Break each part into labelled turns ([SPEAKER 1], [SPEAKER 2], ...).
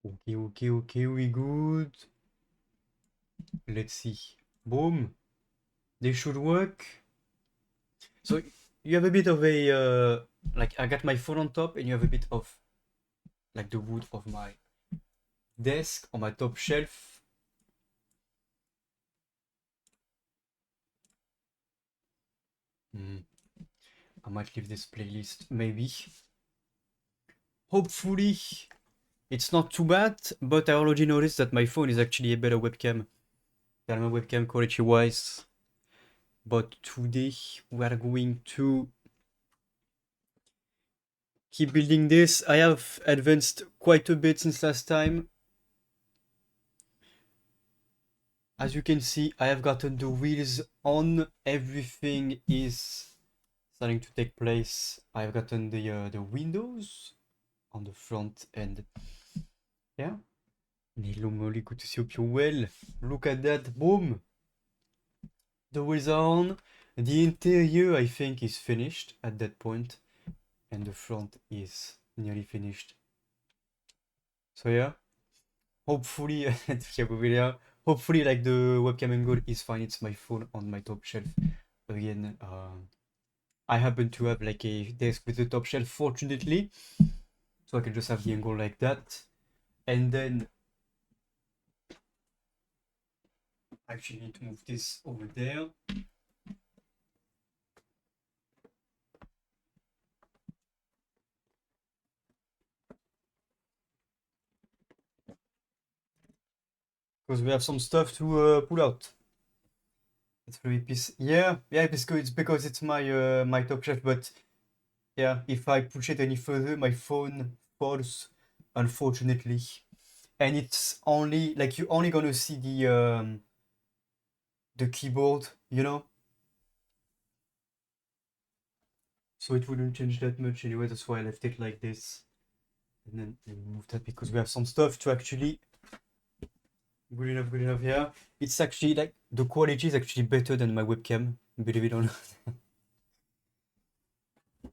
[SPEAKER 1] Okay, we good. Let's see. Boom. They should work. So you have a bit of a like I got my phone on top and you have a bit of like the wood of my desk on my top shelf. I might leave this playlist maybe. Hopefully it's not too bad, but I already noticed that my phone is actually a better webcam than my webcam quality wise. But today we are going to keep building this. I have advanced quite a bit since last time. As you can see, I have gotten the wheels on. Everything is starting to take place. I've gotten the windows on the front end. Yeah. Hello Molly, good to see you well. Look at that, boom! The wheels are on. The interior, I think, is finished at that point, and the front is nearly finished. So yeah, hopefully, hopefully, like the webcam angle is fine. It's my phone on my top shelf. Again, I happen to have like a desk with a top shelf, fortunately, so I can just have the angle like that, and then I actually need to move this over there. Because we have some stuff to pull out. It's very piece. Yeah, because it's my my top shelf. But yeah, if I push it any further, my phone falls, unfortunately. And it's only like you're only gonna see the keyboard, you know. So it wouldn't change that much anyway. That's why I left it like this. And then I moved that because we have some stuff to actually. Good enough, yeah. It's actually like the quality is actually better than my webcam, believe it or not.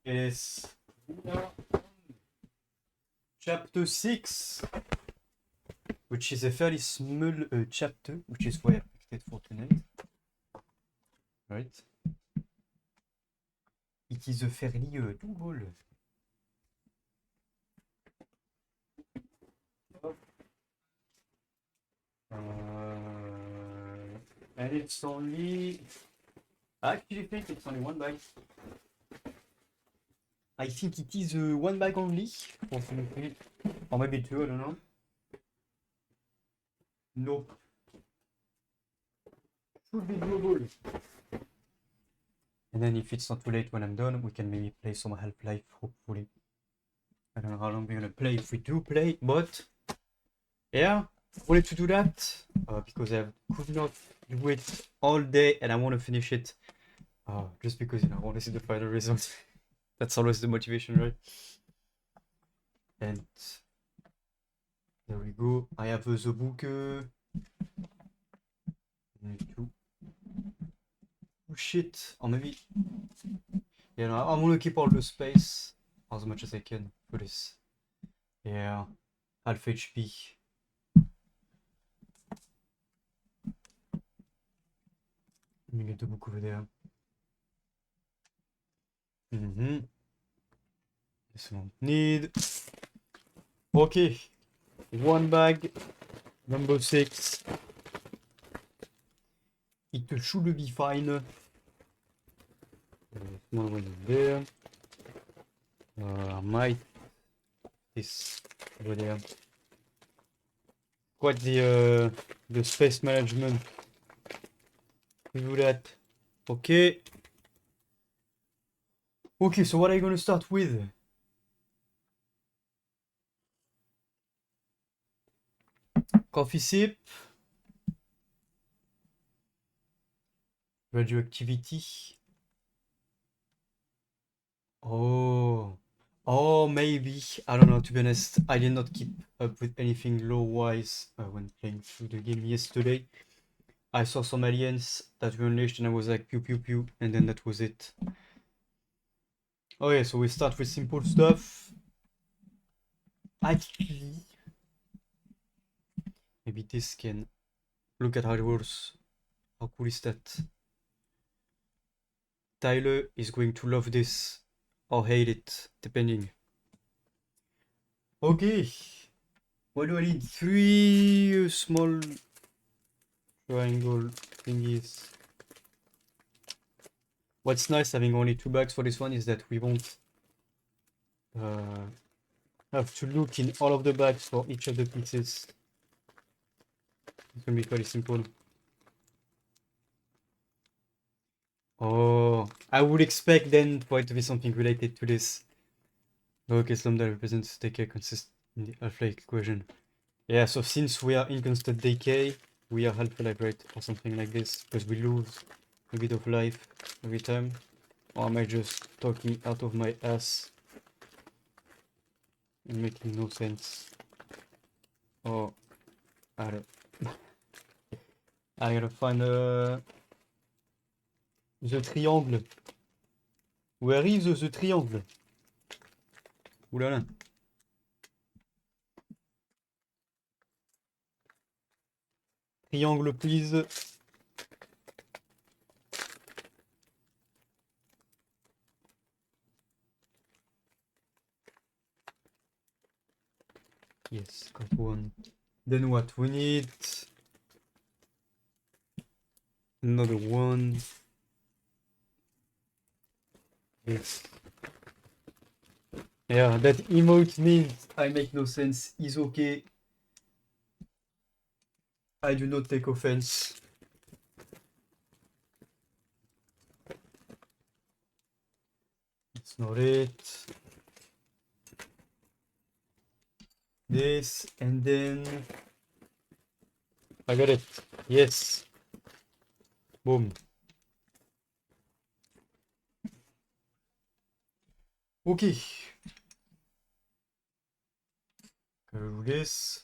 [SPEAKER 1] Yes. Chapter 6, which is a fairly small chapter, which is why I picked it for tonight. Right? It is a fairly small. And it's only. I actually think it's only one bag. I think it is one bag only, fortunately. Or maybe two, I don't know. Nope. Should be doable. And then if it's not too late when I'm done, we can maybe play some Half-Life, hopefully. I don't know how long we're gonna play if we do play, but yeah, I wanted to do that because I could not do it all day and I want to finish it just because, you know, I want to see the final result. That's always the motivation, right? And there we go. I have the book. Need to push it, or maybe, you know, I want to keep all the space as much as I can for this. Yeah, half HP. Let me get the book over there. This won't need. Okay, one bag, number 6. It should be fine. Small one in there. Might this over there. Quite the space management. We do that. Okay. Okay, so what are you gonna start with? Coffee sip. Radioactivity. Oh. Oh, maybe. I don't know, to be honest. I did not keep up with anything lore-wise when playing through the game yesterday. I saw some aliens that were unleashed and I was like pew pew pew, and then that was it. Okay, so we start with simple stuff. Actually, Maybe this can... Look at how it works. How cool is that? Tyler is going to love this or hate it, depending. Okay. What do I need? 3 small triangle thingies. What's nice having only 2 bags for this one is that we won't have to look in all of the bags for each of the pieces. It's gonna be pretty simple. Oh, I would expect then for it to be something related to this. Okay, Tumbler represents decay consists in the half-life equation. Yeah, so since we are in constant decay, we are half-life rate or something like this, because we lose a bit of life every time. Or am I just talking out of my ass and making no sense? Oh, I don't... I gotta find the triangle. Where is the triangle? Ouh là là. Triangle, please. Yes, got one. Then what? We need another one. Yes. Yeah, that emote means I make no sense is okay. I do not take offense. It's not it. This, and then I got it. Yes. Boom. Okay. Gotta do this.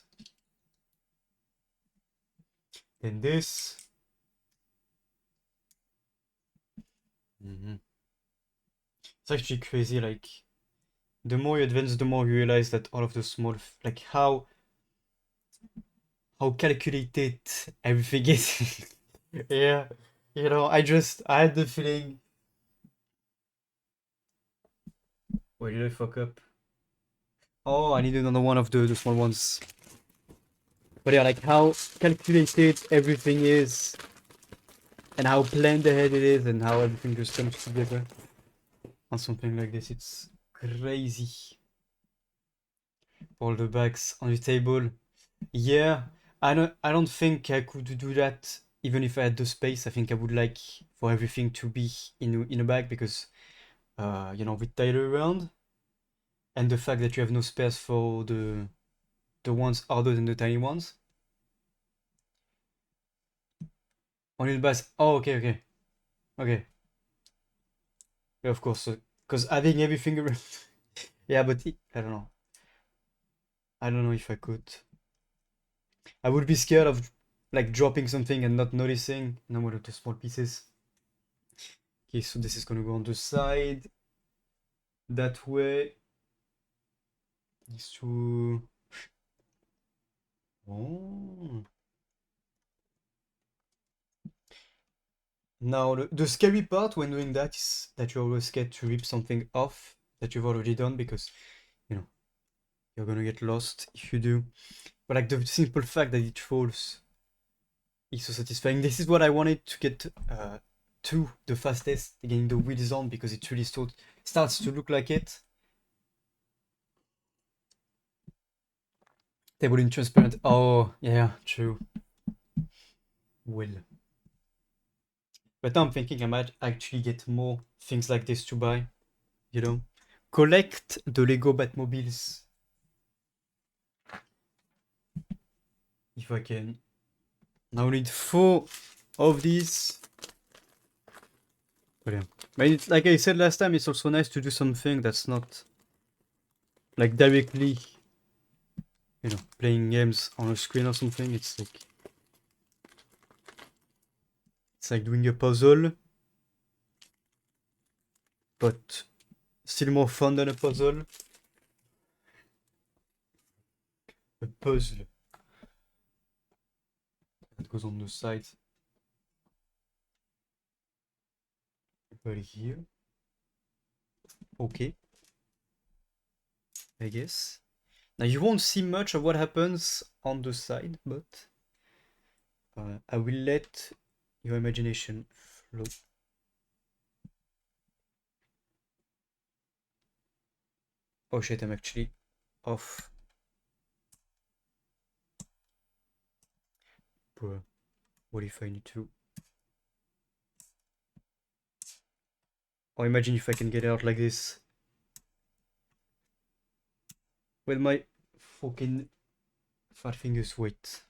[SPEAKER 1] Then this. It's actually crazy, like, the more you advance, the more you realize that all of the small, like, how calculated everything is. Yeah, you know, I had the feeling. Wait, did I fuck up? Oh, I need another one of the small ones. But yeah, like how calculated everything is, and how planned ahead it is, and how everything just comes together on something like this. It's crazy. All the bags on the table. Yeah, I don't think I could do that even if I had the space. I think I would like for everything to be in a bag because you know, with Tyler around and the fact that you have no space for the ones other than the tiny ones. Only the bags. Oh, okay, okay, okay. Yeah, of course, because having everything around. Yeah, but I don't know. I don't know if I could. I would be scared of like dropping something and not noticing. No more of the small pieces. Okay, so this is gonna go on the side. That way. These two. Oh. Now, the scary part when doing that is that you always get to rip something off that you've already done because, you know, you're gonna get lost if you do. But like the simple fact that it falls is so satisfying. This is what I wanted to get to the fastest, getting the wheels on because it really starts to look like it. Table in transparent. Oh, yeah, true. Well. But now I'm thinking I might actually get more things like this to buy. You know? Collect the Lego Batmobiles. If I can. Now we need 4 of these. But yeah. But it's, like I said last time, it's also nice to do something that's not like directly, you know, playing games on a screen or something. It's like doing a puzzle, but still more fun than a puzzle. A puzzle. that goes on the side. Right here. Okay. I guess. Now you won't see much of what happens on the side, but I will let your imagination flow. Oh shit, I'm actually off. Bruh, what if I need to... Oh, imagine if I can get out like this. With my fucking fat fingers, wait.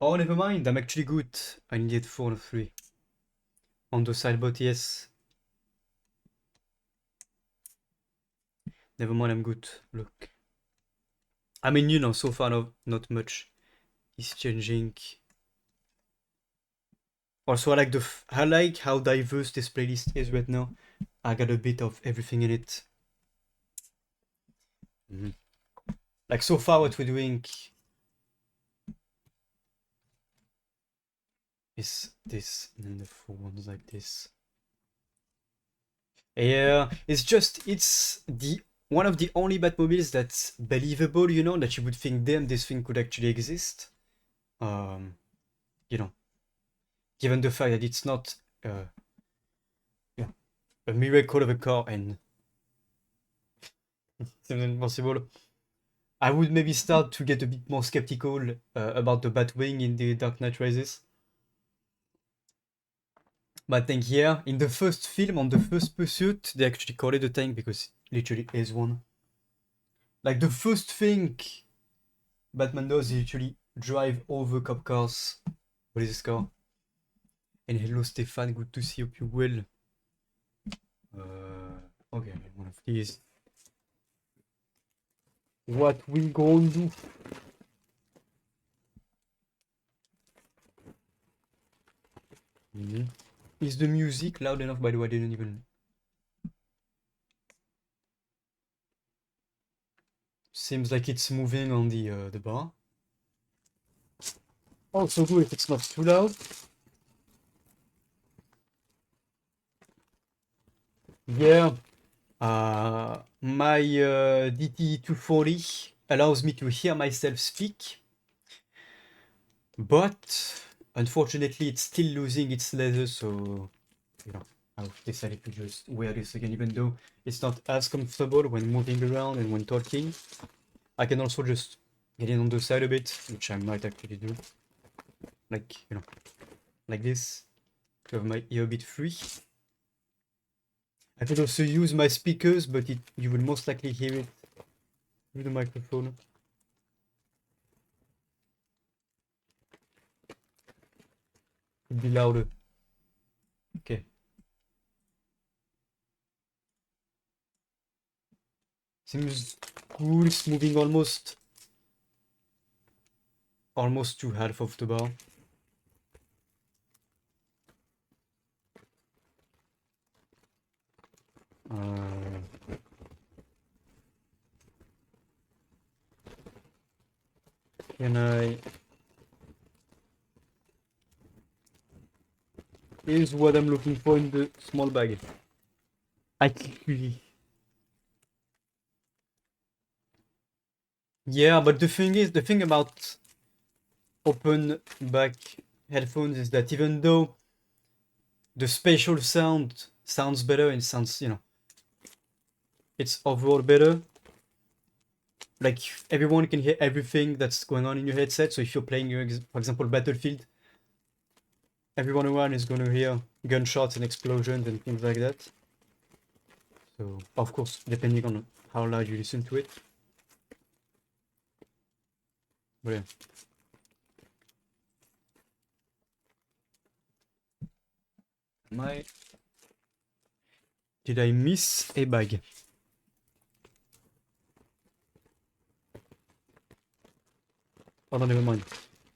[SPEAKER 1] Oh, never mind, I'm actually good. I needed 4 of 3. On the side, but yes. Never mind, I'm good. Look. I mean, you know, so far not much is changing. Also, I like how diverse this playlist is right now. I got a bit of everything in it. Like so far, what we're doing is this, and then the 4 ones like this. Yeah, it's the one of the only Batmobiles that's believable, you know, that you would think, damn, this thing could actually exist. You know, given the fact that it's not yeah, a miracle of a car and it's impossible. I would maybe start to get a bit more skeptical about the Batwing in the Dark Knight Rises. But I think here, in the first film, on the first pursuit, they actually call it a tank because it literally is one. Like the first thing Batman does is literally drive over cop cars. What is this car? And hello Stefan, good to see you. Hope you well. Okay, one of these. What we gonna do? Is the music loud enough? By the way, I didn't even... Seems like it's moving on the bar. Also good if it's not too loud. Yeah. My DT240 allows me to hear myself speak, but unfortunately it's still losing its leather, so you know, I've decided to just wear this again, even though it's not as comfortable when moving around and when talking. I can also just get in on the side a bit, which I might actually do. Like, you know, like this, to have my ear a bit free. I could also use my speakers, but you will most likely hear it through the microphone. It'd be louder. Okay. Seems cool, it's moving almost to half of the bar. Can I... Here's what I'm looking for in the small bag. Actually. Yeah, but the thing about open back headphones is that even though the spatial sound sounds better and sounds, you know, it's overall better, like everyone can hear everything that's going on in your headset. So if you're playing, for example, Battlefield, everyone around is going to hear gunshots and explosions and things like that. So, of course, depending on how loud you listen to it. But yeah. Did I miss a bag? Oh no, never mind.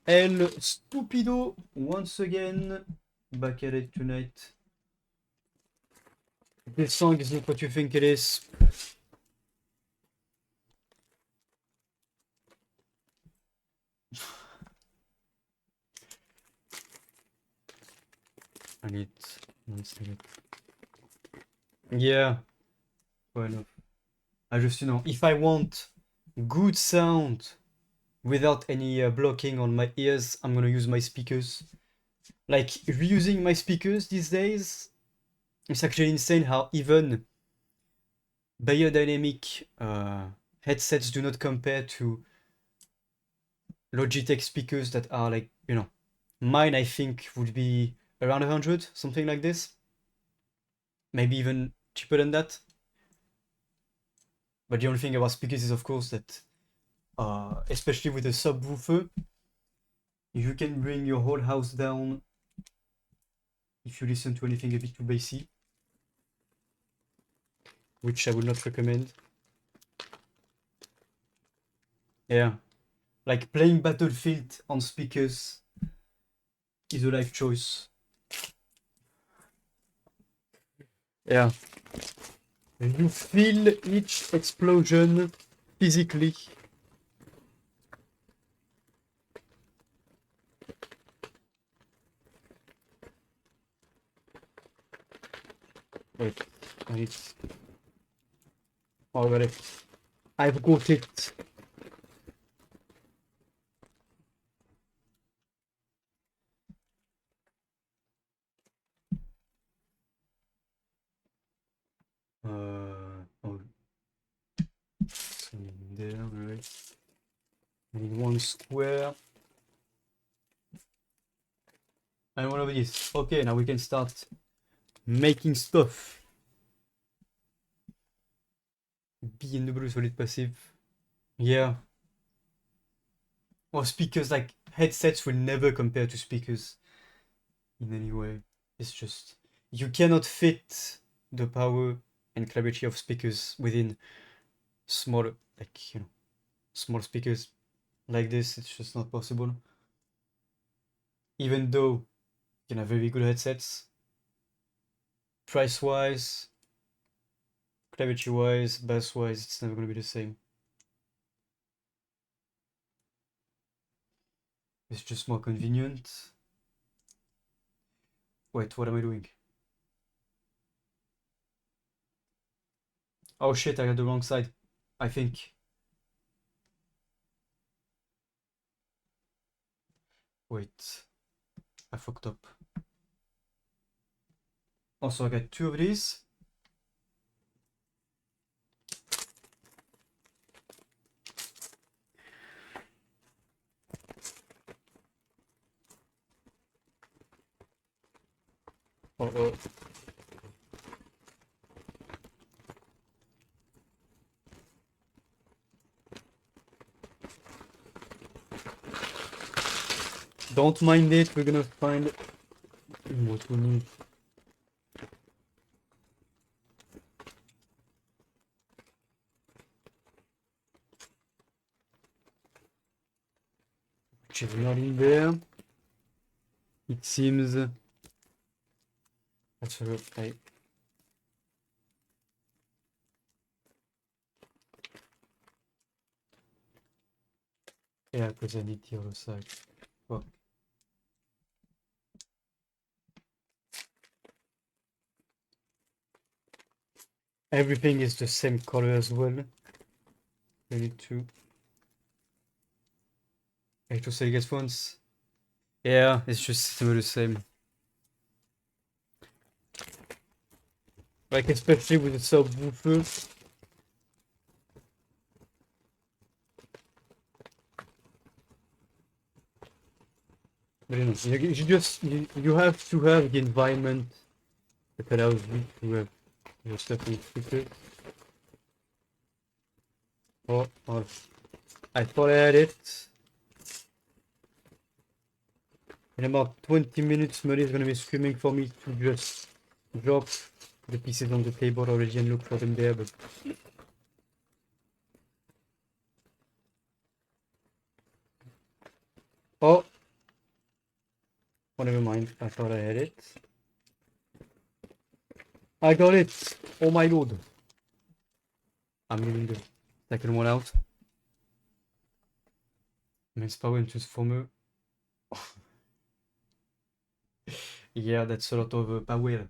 [SPEAKER 1] El Stupido, once again, back at it tonight. This song is not what you think it is. I need one second. Yeah, fair enough. I just, if I want good sound without any blocking on my ears, I'm gonna use my speakers. Like, reusing my speakers these days, it's actually insane how even biodynamic headsets do not compare to Logitech speakers that are like, mine I think would be around 100, something like this. Maybe even cheaper than that. But the only thing about speakers is, of course, that especially with a subwoofer, you can bring your whole house down if you listen to anything a bit too bassy, which I would not recommend. Yeah, like playing Battlefield on speakers is a life choice. Yeah. You feel each explosion physically. Wait, I need. Oh, I got it. I've got it. Oh, so there, right? I need one square. And one of these. Okay, now we can start making stuff. BMW solid passive. Yeah. Or speakers, like headsets will never compare to speakers in any way. It's just you cannot fit the power and clarity of speakers within small, like small speakers like this. It's just not possible. Even though you can have very good headsets, price wise, clarity wise, bass wise, it's never gonna be the same. It's just more convenient. Wait, what am I doing? Oh shit, I got the wrong side, I think. Wait, I fucked up. Also, I got two of these. Uh-oh. Don't mind it, we're gonna find what we need. Which is not in there. It seems. Let's look. Yeah, because I need the other side. Fuck. Everything is the same color as well. I need to. I have to say guess once. Yeah, it's just the same. Like especially with the subwoofer. But you have to have the environment that allows you to have your stuff in speakers. Oh, I thought I had it. In about 20 minutes, Molly is gonna be screaming for me to just drop the pieces on the table already and look for them there, but oh, never mind. I thought I had it. I got it. Oh my lord. I'm getting the second one out. Mains Power and Transformer. Yeah, that's a lot of power.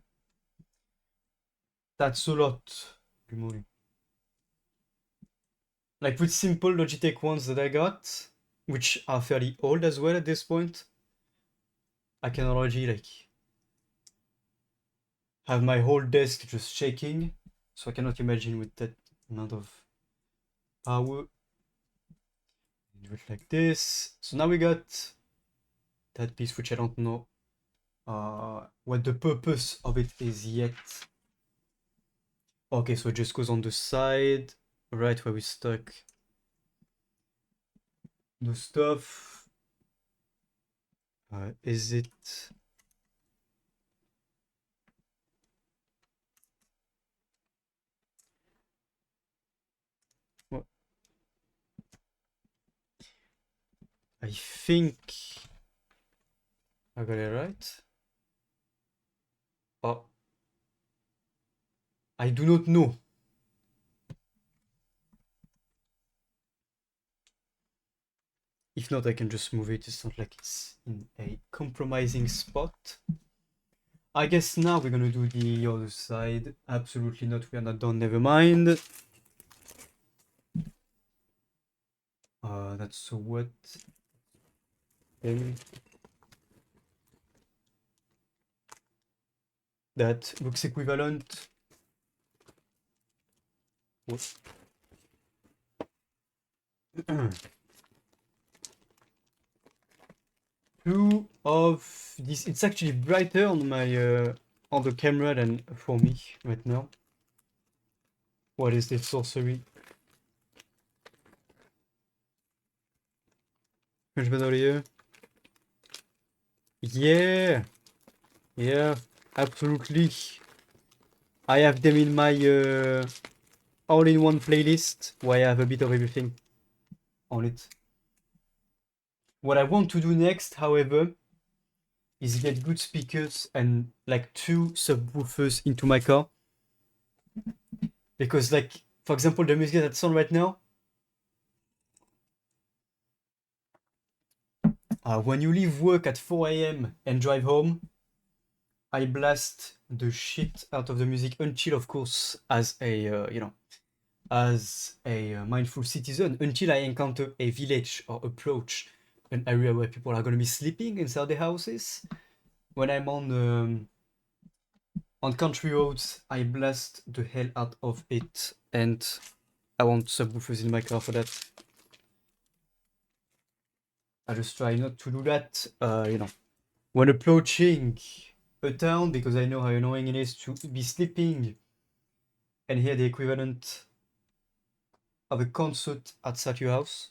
[SPEAKER 1] That's a lot. Like with simple Logitech ones that I got, which are fairly old as well at this point, I can already like have my whole desk just shaking. So I cannot imagine with that amount of power. Do it like this. So now we got that piece, which I don't know what the purpose of it is yet. Okay, so it just goes on the side, right where we stuck the stuff. Is it? What? I think I got it right. Oh, I do not know. If not, I can just move it. It's not like it's in a compromising spot. I guess now we're gonna do the other side. Absolutely not. We are not done. Never mind. That's so what? That looks equivalent. What? Two of this. It's actually brighter on my on the camera than for me right now. What is this sorcery? French here. Yeah, yeah, absolutely. I have them in my all-in-one playlist where I have a bit of everything on it. What I want to do next, however, is get good speakers and like 2 subwoofers into my car. Because like, for example, the music that's on right now, when you leave work at 4 a.m. and drive home, I blast the shit out of the music until, of course, as a, as a mindful citizen, until I encounter a village or approach an area where people are going to be sleeping inside their houses. When I'm on country roads, I blast the hell out of it, and I want subwoofers in my car for that. I just try not to do that, when approaching a town, because I know how annoying it is to be sleeping and hear the equivalent of a concert outside your house.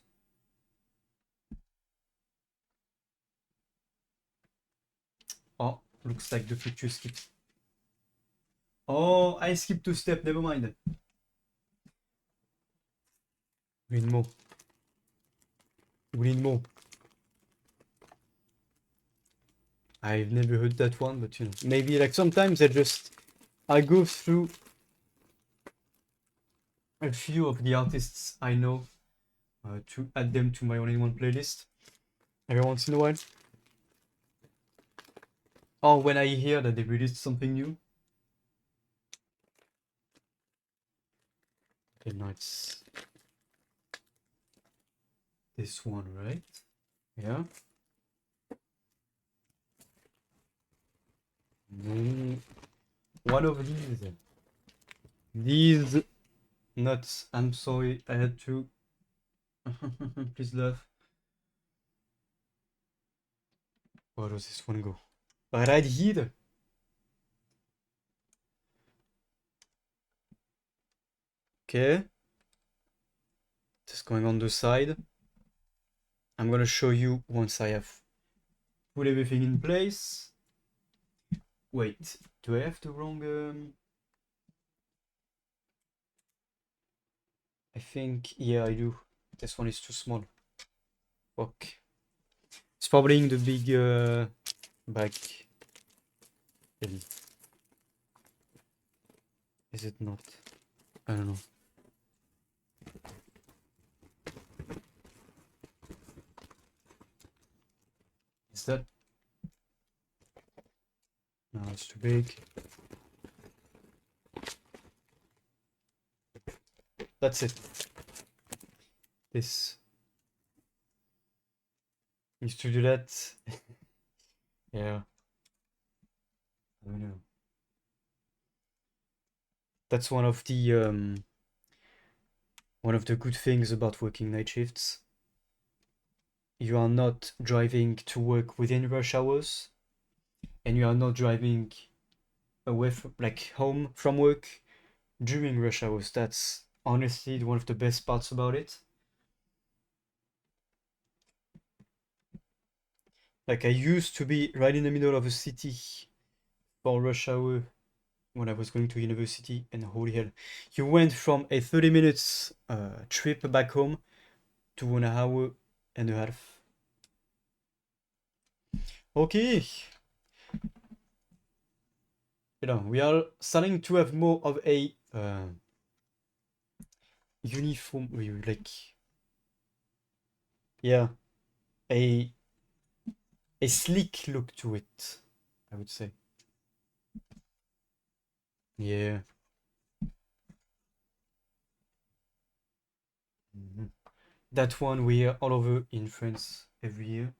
[SPEAKER 1] Oh, looks like the picture skipped. Oh, I skipped 2 steps, never mind. We need more. We need more. I've never heard that one, but maybe like sometimes I go through a few of the artists I know to add them to my all-in-one playlist every once in a while. Or when I hear that they released something new. Okay, now it's this one, right? Yeah. One of these. These nuts. I'm sorry, I had to. Please laugh. Where does this one go? Right here. Okay. Just going on the side. I'm gonna show you once I have put everything in place. Wait, do I have the wrong? I think, yeah, I do. This one is too small. Fuck. It's probably in the big bag. Is it not? I don't know. Is that? it's too big. That's it. This is to do that. Yeah. I don't know. That's one of the good things about working night shifts. You are not driving to work within rush hours, and you are not driving away from home from work during rush hours. That's honestly one of the best parts about it. Like I used to be right in the middle of a city for rush hour when I was going to university, and holy hell, you went from a 30 minutes trip back home to an hour and a half. Okay. We are starting to have more of a uniform, yeah, a sleek look to it, I would say. Yeah. That one we are all over in France every year.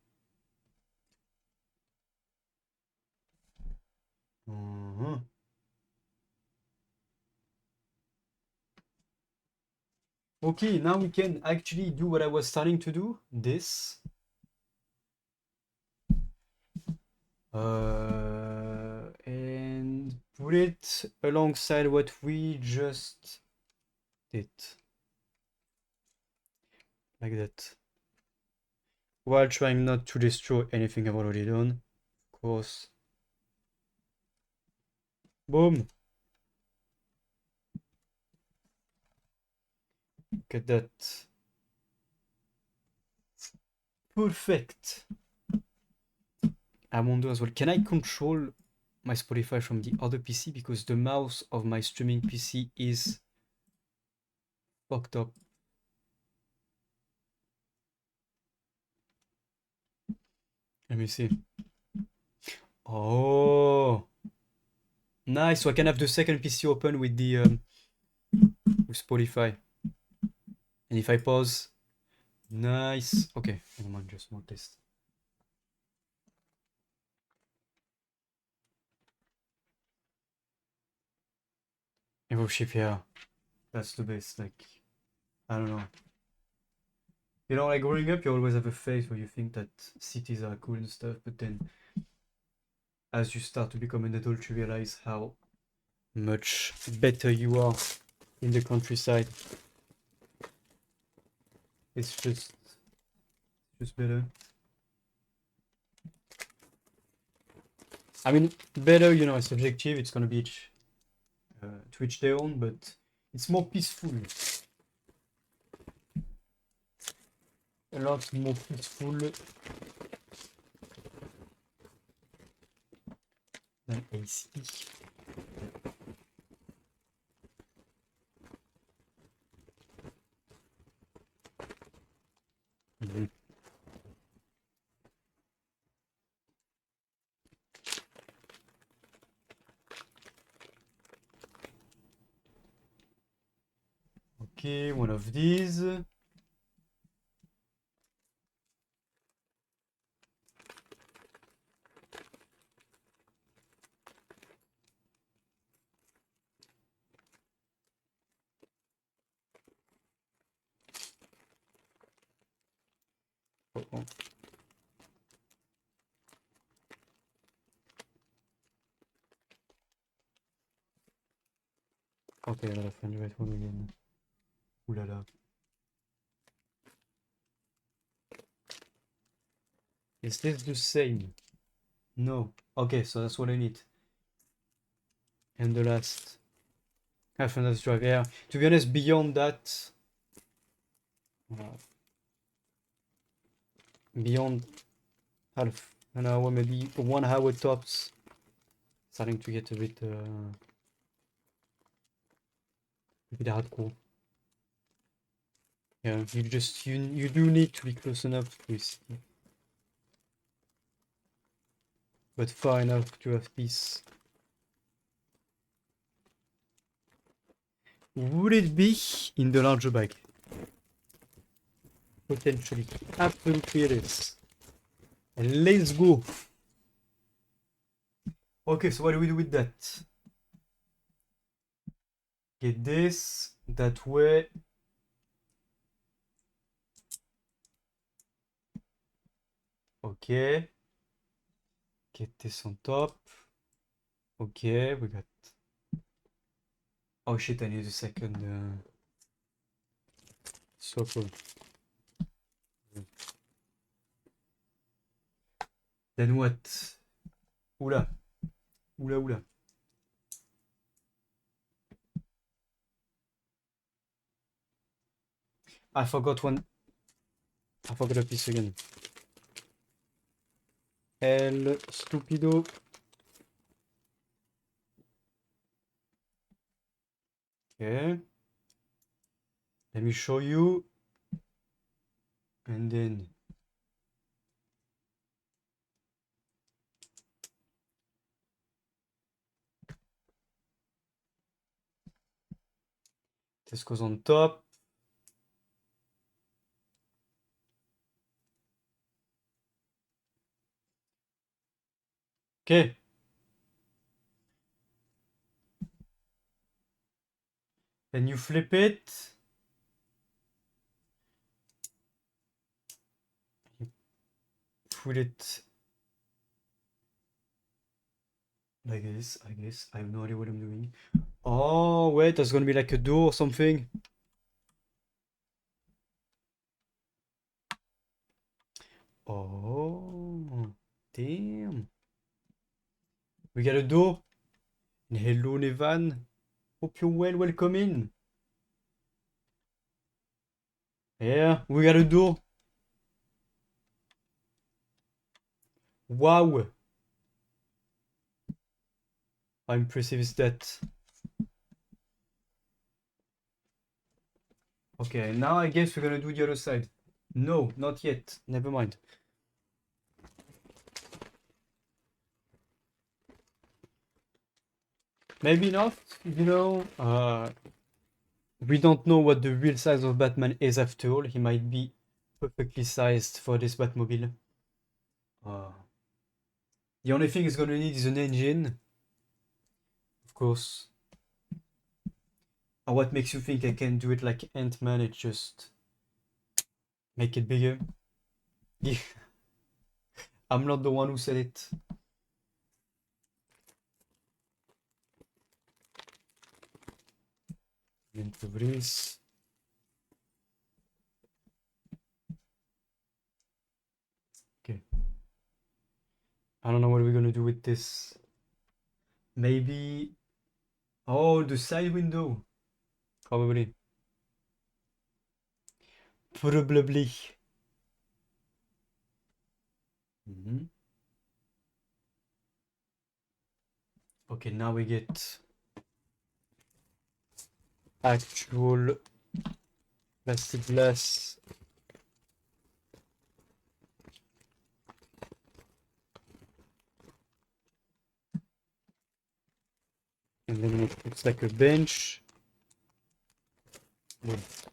[SPEAKER 1] Okay, now we can actually do what I was starting to do. This. And put it alongside what we just did. Like that. While trying not to destroy anything I've already done. Of course. Boom. Look at that. Perfect. I wonder as well, can I control my Spotify from the other PC? Because the mouse of my streaming PC is fucked up. Let me see. Oh, nice. So I can have the second PC open with the with Spotify. And if I pause, nice. Okay, never mind, just more test. Evo ship, yeah. That's the best. Like, I don't know. Like growing up, you always have a phase where you think that cities are cool and stuff, but then as you start to become an adult, you realize how much better you are in the countryside. It's just better. I mean, better, it's subjective. It's gonna be to each their own, but it's more peaceful. A lot more peaceful than AC. Okay, one of these. Oh. Okay, I gotta find the right one again. Ooh la la. Is this the same? No. Okay, so that's what I need. And the last. Half another drive. Yeah. To be honest, beyond that. Beyond half an hour, maybe 1 hour tops. Starting to get a bit hardcore. Yeah, you do need to be close enough to but far enough to have peace. Would it be in the larger bag? Potentially. Absolutely it is. And let's go. Okay, so what do we do with that? Get this that way. Okay. Get this on top. Okay, we got. Oh shit, I need a second. Circle. Then what? Oula. Oula, oula. I forgot one. I forgot a piece again. El stupido. Okay. Let me show you. And then. This goes on top. Okay. Then you flip it. You put it like this, I guess. I have no idea what I'm doing. Oh, wait, there's gonna be like a door or something. Oh, damn. We got a door. Hello, Nevan. Hope you're well. Welcome in. Yeah, we got a door. Wow. How impressive is that? Okay, now I guess we're gonna do the other side. No, not yet. Never mind. Maybe not, you know. We don't know what the real size of Batman is after all. He might be perfectly sized for this Batmobile. The only thing he's gonna need is an engine, of course. And what makes you think I can do it like Ant-Man? It just make it bigger. Yeah. I'm not the one who said it. Into this. Okay. I don't know what we're gonna do with this. Maybe. Oh, the side window. Probably. Probably. Mhm. Okay, now we get actual plastic glass. And then it looks like a bench. With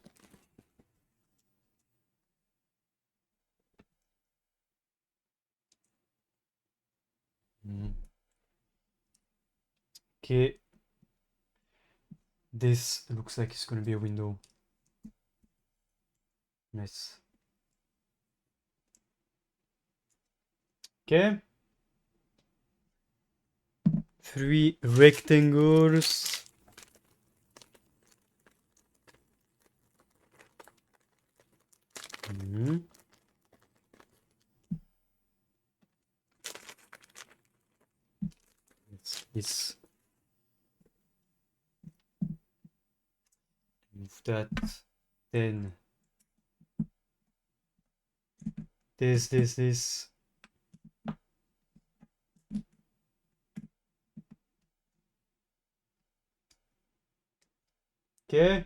[SPEAKER 1] okay. This looks like it's gonna be a window. Nice. Okay. 3 rectangles. Mhm. This. Move that. Then this. Okay.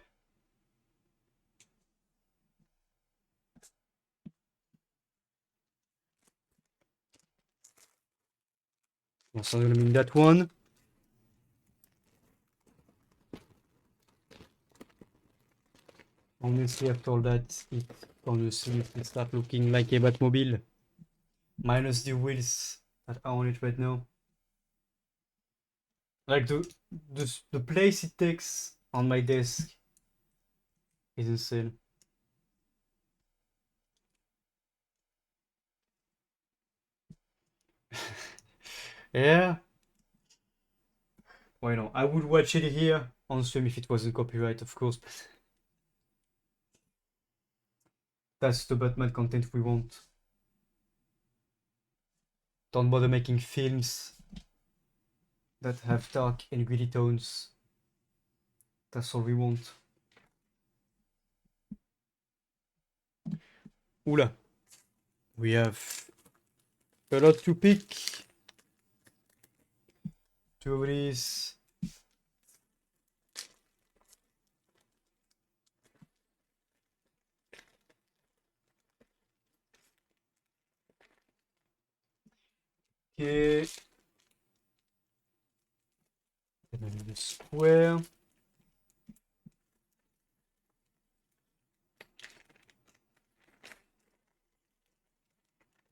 [SPEAKER 1] Also gonna mean that one. honestly, after all that, it honestly it start looking like a Batmobile. Minus the wheels that are on it right now. Like the place it takes on my desk is insane. Yeah. Why not? I would watch it here on stream if it wasn't copyright, of course. But that's the Batman content we want. Don't bother making films that have dark and gritty tones. That's all we want. Oula. We have a lot to pick. Two of these. Okay. And then the square.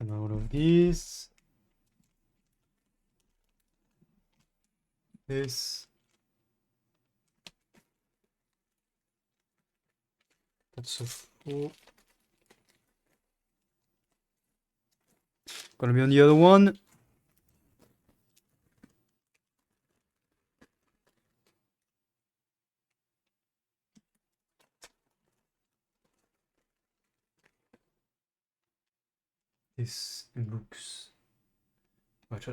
[SPEAKER 1] And all of these. This. That's a 4. Gonna be on the other one. This looks.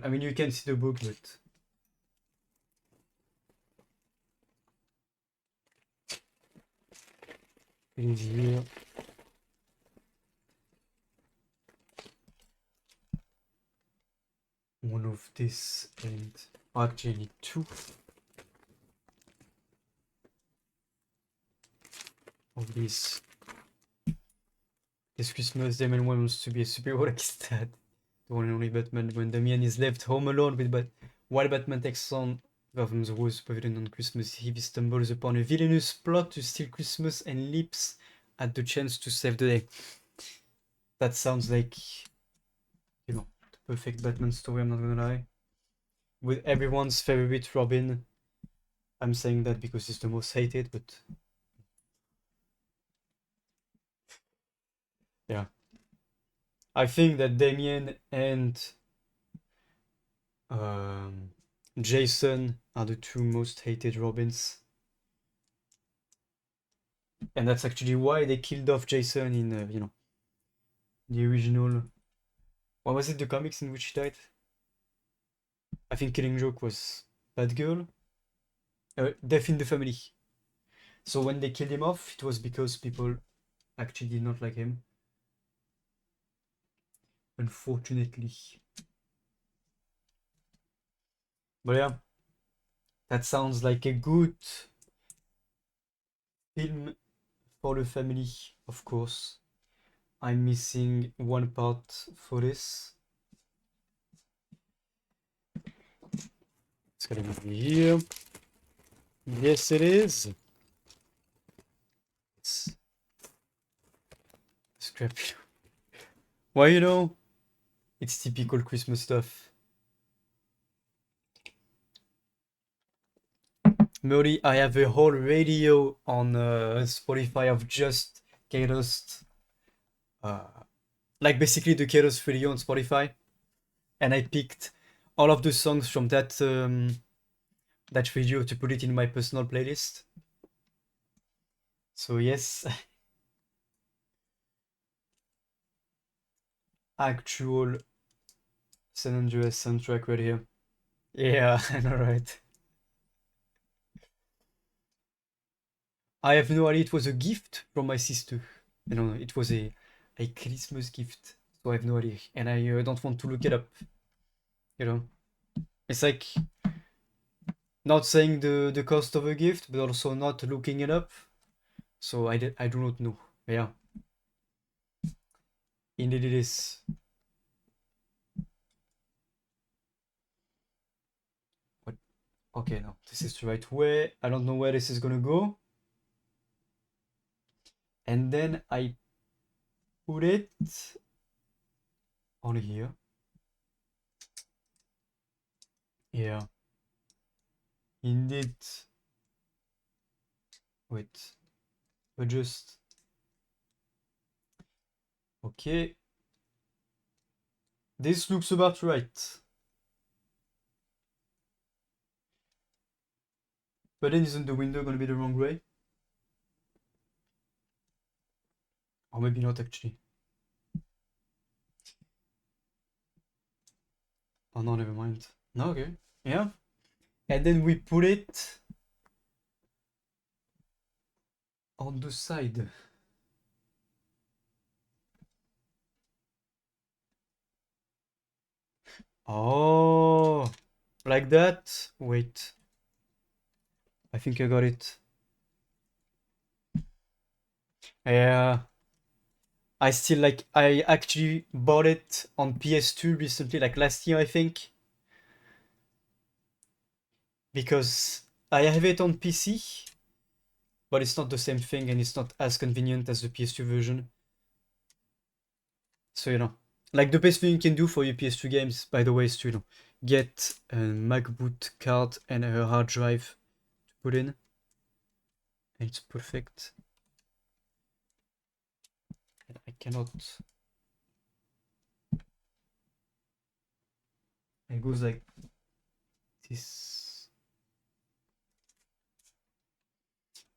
[SPEAKER 1] I mean, you can see the book, but. It is here. One of this and actually two of these. This Christmas, Damien wants to be a superhero like his dad. The one and only Batman. When Damien is left home alone while Batman takes on from the woods pavilion on Christmas Eve, he stumbles upon a villainous plot to steal Christmas and leaps at the chance to save the day. That sounds like, you know, the perfect Batman story, I'm not gonna lie. With everyone's favorite Robin. I'm saying that because he's the most hated, but yeah. I think that Damien and Jason are the two most hated Robins. And that's actually why they killed off Jason in, the original. What was it, the comics in which he died? I think Killing Joke was Batgirl. Death in the Family. So when they killed him off, it was because people actually did not like him. Unfortunately. But yeah, that sounds like a good film for the family, of course. I'm missing one part for this. It's gonna be here. Yes, it is. It's scrap. Why, it's typical Christmas stuff. Murray, I have a whole radio on Spotify of just K-Dust. Like basically the K-Dust radio on Spotify. And I picked all of the songs from that video to put it in my personal playlist. So yes. Actual San Andreas soundtrack right here. Yeah, I know, right? I have no idea. It was a gift from my sister. No, it was a Christmas gift. So I have no idea, and I don't want to look it up. It's like not saying the cost of a gift, but also not looking it up. So I do not know. Yeah, indeed it is. What? Okay, no, this is the right way. I don't know where this is gonna go. And then I put it on here. Yeah, indeed. Wait, adjust. Okay, this looks about right. But then isn't the window gonna be the wrong way? Or maybe not actually. Oh no, never mind. No, okay. Yeah. And then we put it on the side. Oh, like that? Wait, I think I got it. Yeah, I actually bought it on PS2 recently, like last year, I think, because I have it on PC, but it's not the same thing and it's not as convenient as the PS2 version. So, like the best thing you can do for your PS2 games, by the way, is to, get a MacBook card and a hard drive to put in. And it's perfect. And I cannot. It goes like this.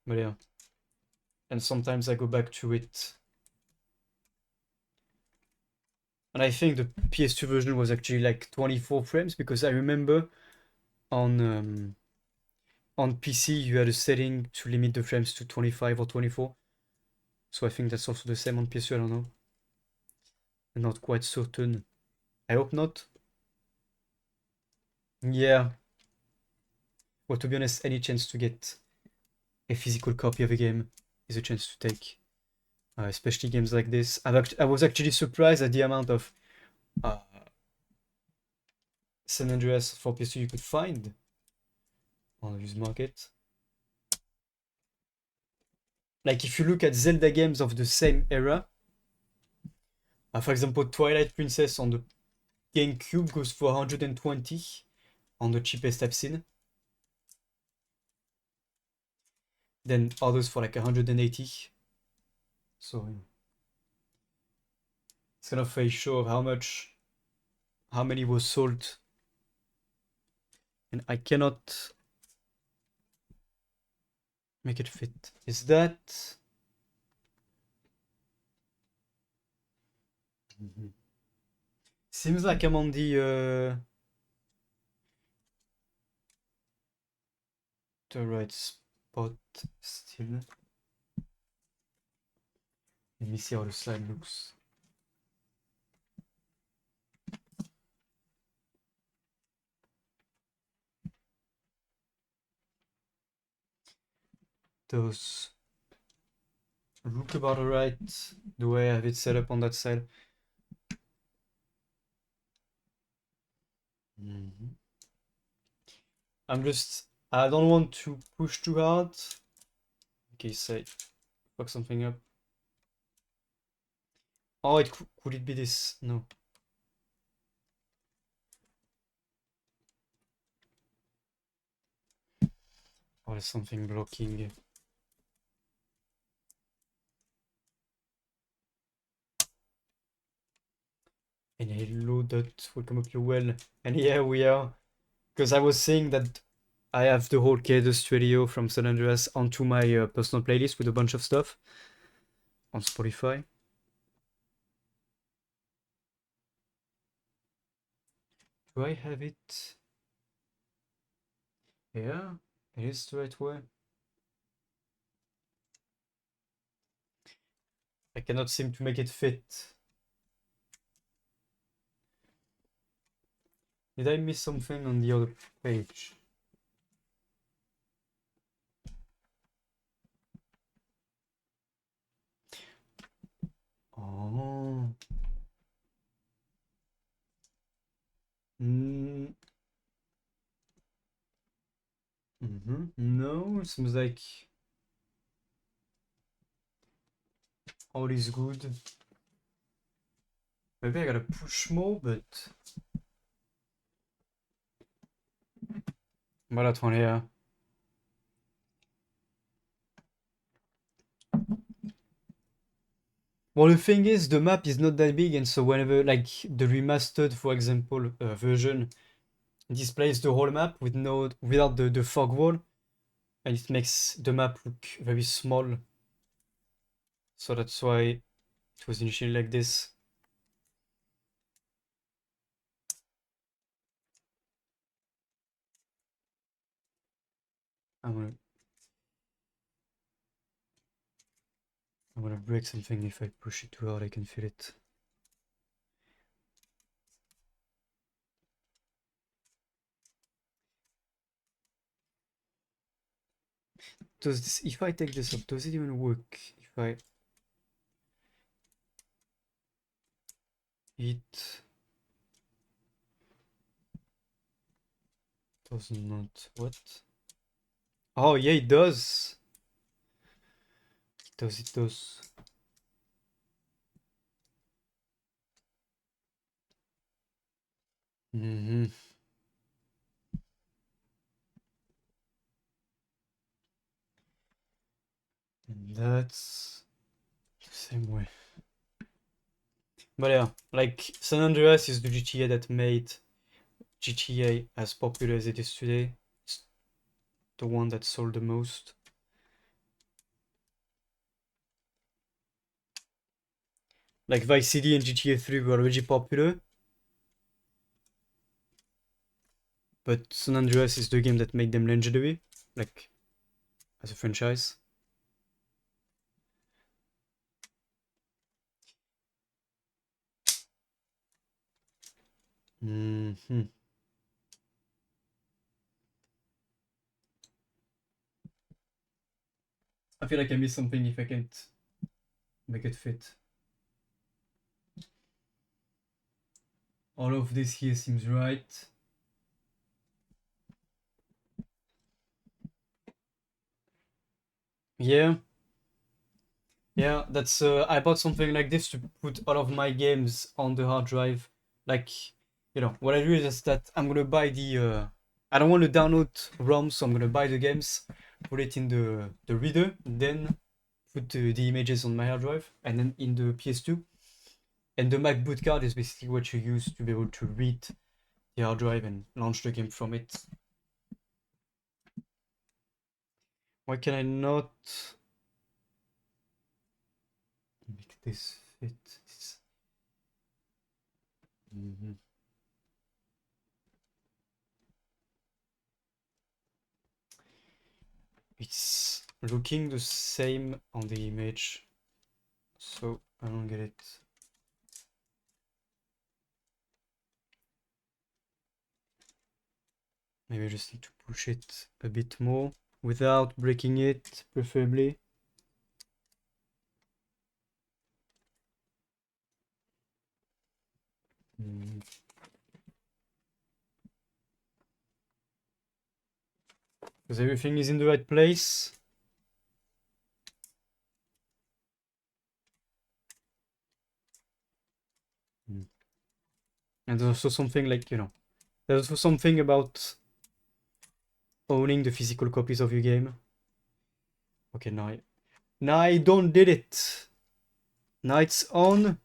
[SPEAKER 1] But yeah. And sometimes I go back to it. And I think the PS2 version was actually like 24 frames because I remember on PC you had a setting to limit the frames to 25 or 24. So I think that's also the same on PS2, I don't know. I'm not quite certain. I hope not. Yeah. Well, to be honest, any chance to get a physical copy of a game is a chance to take. Especially games like this. I was actually surprised at the amount of uh, San Andreas for PS2 you could find on the used market. Like if you look at Zelda games of the same era, for example, Twilight Princess on the GameCube goes for 120 on the cheapest I've seen. Then others for like 180. So it's kind of a show of how many was sold. And I cannot make it fit. Is that? Mhm. Seems like I'm on the right spot still. Let me see how the slide looks. Those look about right the way I have it set up on that side. Mhm. I don't want to push too hard in case I fuck something up. Oh, could it be this? No. Oh, there's something blocking. And hello, dot, welcome up your well. And here we are. Because I was saying that I have the whole Cadus Radio from San Andreas onto my personal playlist with a bunch of stuff on Spotify. Do I have it? Yeah, it is the right way. I cannot seem to make it fit. Did I miss something on the other page? Oh. Mm. No, it seems like All is good. Maybe I gotta push more, but... Voilà, that one here. Well, the thing is, the map is not that big, and so whenever, like, the remastered, for example, version displays the whole map without the fog wall, and it makes the map look very small. So that's why it was initially like this. I'm gonna break something. If I push it too hard, I can feel it. If I take this up, does it even work? If I hit... Does not... What? Oh, yeah, it does! It does. Mm-hmm. And that's the same way. But yeah, like, San Andreas is the GTA that made GTA as popular as it is today. It's the one that sold the most. Like, Vice City and GTA 3 were already popular, but San Andreas is the game that made them legendary, like, as a franchise. Mm-hmm. I feel like I missed something if I can't make it fit. All of this here seems right. Yeah. Yeah, that's I bought something like this to put all of my games on the hard drive. Like, you know, what I do is that I'm gonna buy the I don't want to download ROM, so I'm gonna buy the games, put it in the reader, then put the images on my hard drive, and then in the PS2. And the Mac boot card is basically what you use to be able to read the hard drive and launch the game from it. Why can I not make this fit? Mhm. It's looking the same on the image, so I don't get it. Maybe I just need to push it a bit more without breaking it, preferably. Because everything is in the right place. And there's also something like, you know, there's also something about owning the physical copies of your game. Okay, now I don't did it. Now it's on,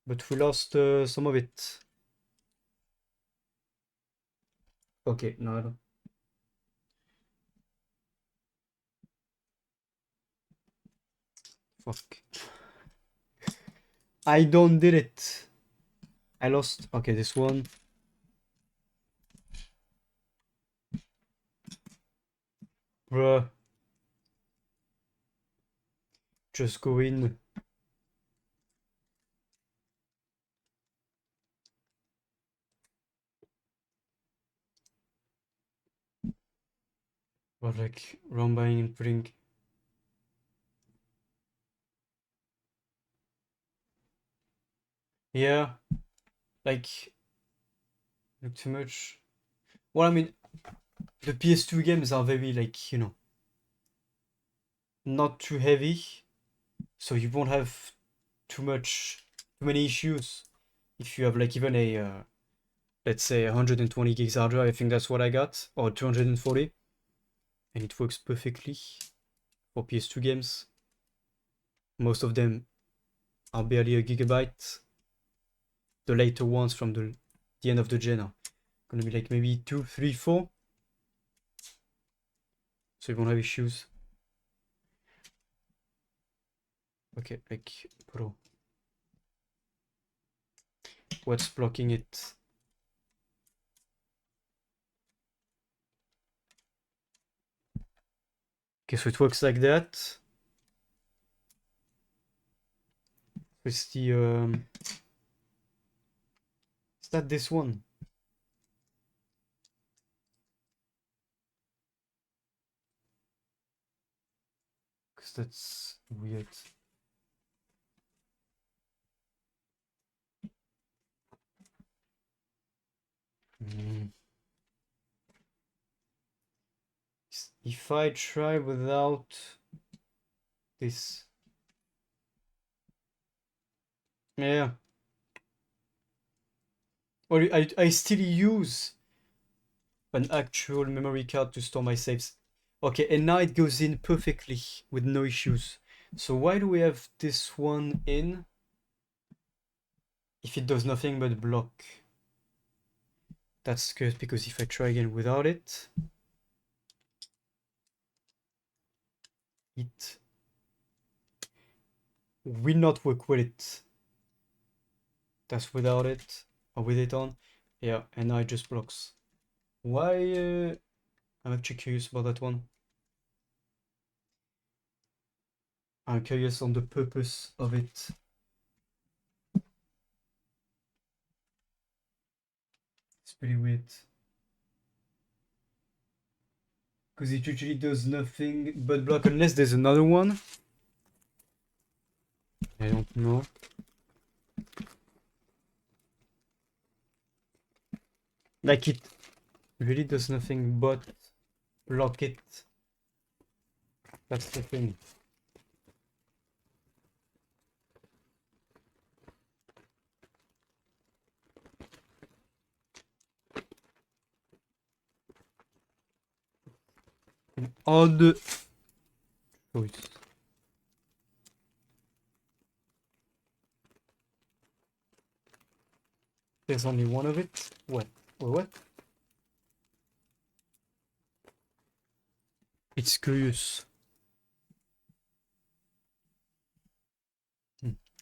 [SPEAKER 1] but we lost some of it. Okay, no, I don't. Fuck. I don't did it. I lost. Okay, this one. Bruh. Just go in. Or like rumbling and putting. Yeah. Like. Not too much. Well, I mean, the PS2 games are very, like, you know, not too heavy. So you won't have too many issues if you have like even a let's say 120 gigs hard drive. I think that's what I got, or 240, and it works perfectly for PS2 games. Most of them are barely a gigabyte. The later ones from the end of the gen are gonna be like maybe 2, 3, 4. So you won't have issues. Okay, like Pro. What's blocking it? Okay, so it works like that. With the is that this one? Because that's weird. Mm. If I try without this, yeah. Or I still use an actual memory card to store my saves. Okay, and now it goes in perfectly with no issues. So why do we have this one in if it does nothing but block? That's good, because if I try again without it, it will not work with it. That's without it, or with it on. Yeah, and now it just blocks. Why? I'm actually curious about that one. I'm curious on the purpose of it. It's pretty weird. Because it usually does nothing but block unless there's another one. I don't know. Like it really does nothing but block it. That's the thing. An odd choice. There's only one of it. What? Or what? It's curious.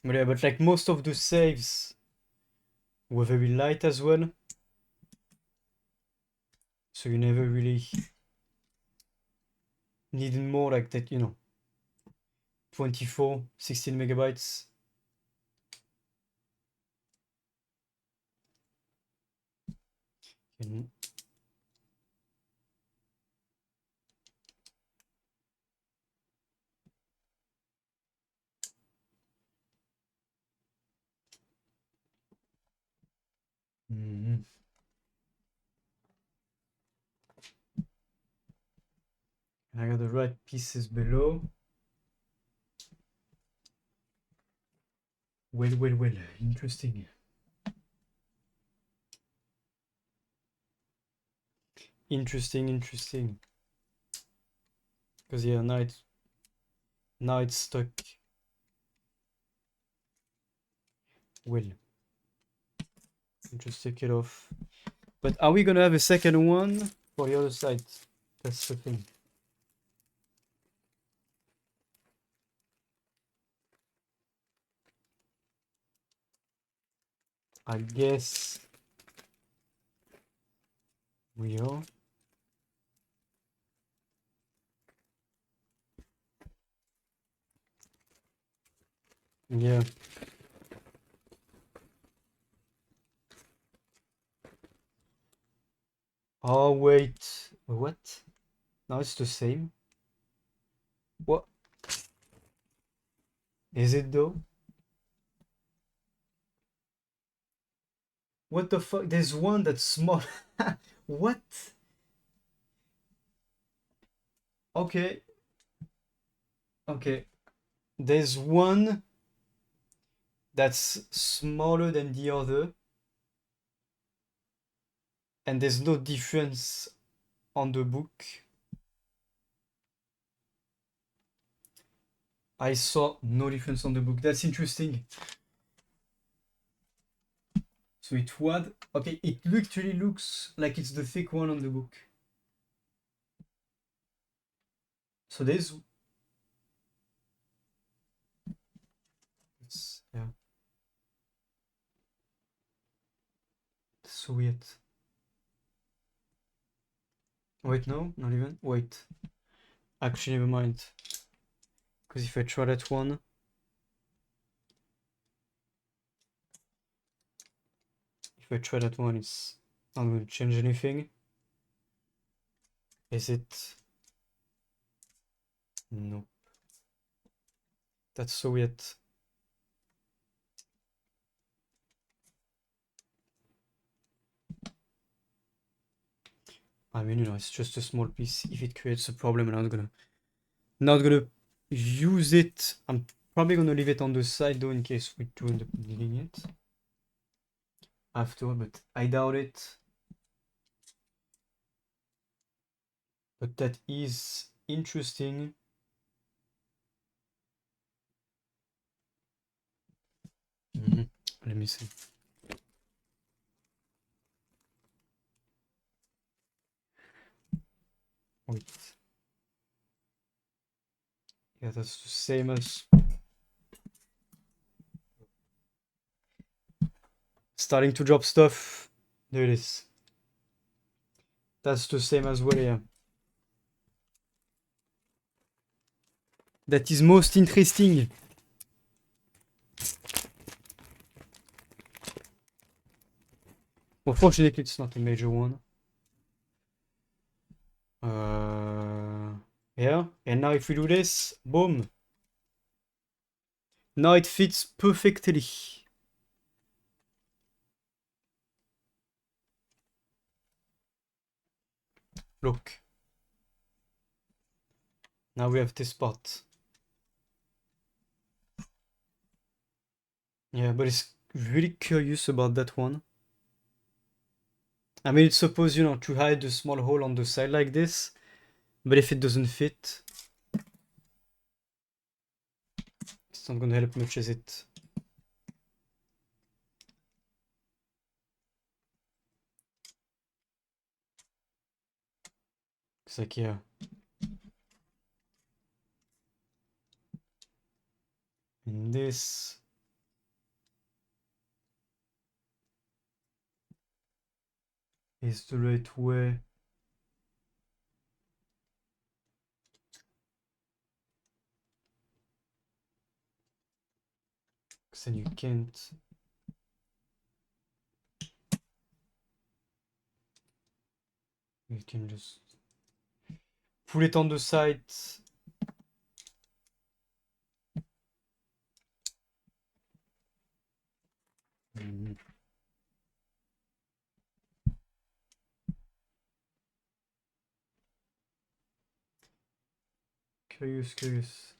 [SPEAKER 1] But yeah, but like most of the saves were very light as well. So you never really needed more like that, 24, 16 megabytes. And Mhm. I got the right pieces below. Well, interesting. Interesting. Because yeah, now it's stuck. Well, just take it off. But are we gonna have a second one for the other side? That's the thing. I guess we are. Yeah. Oh wait, what? Now it's the same. What is it though? What the fuck? There's one that's small. What? Okay. Okay. there's one that's smaller than the other, and there's no difference on the book. I saw no difference on the book. That's interesting. So it was okay. It literally looks like it's the thick one on the book. So there's yeah. So weird. Wait, no, not even. Wait. Actually, never mind. Because if I try that one, it's not going to change anything. Is it? No. That's so weird. I mean, you know, it's just a small piece. If it creates a problem, I'm not gonna use it. I'm probably gonna leave it on the side though, in case we do end up needing it after, but I doubt it. But that is interesting. Let me see. Wait. Yeah, that's the same as starting to drop stuff. There it is. That's the same as well, yeah. That is most interesting. Well, fortunately, it's not a major one. Yeah, and now if we do this, boom. Now it fits perfectly. Look. Now we have this spot. Yeah, but it's really curious about that one. I mean, it's supposed, you know, to hide a small hole on the side like this, but if it doesn't fit, it's not gonna help much, is it? It's like, yeah. And this is the right way. Because then you can't. You can just pull it on the side. Curious.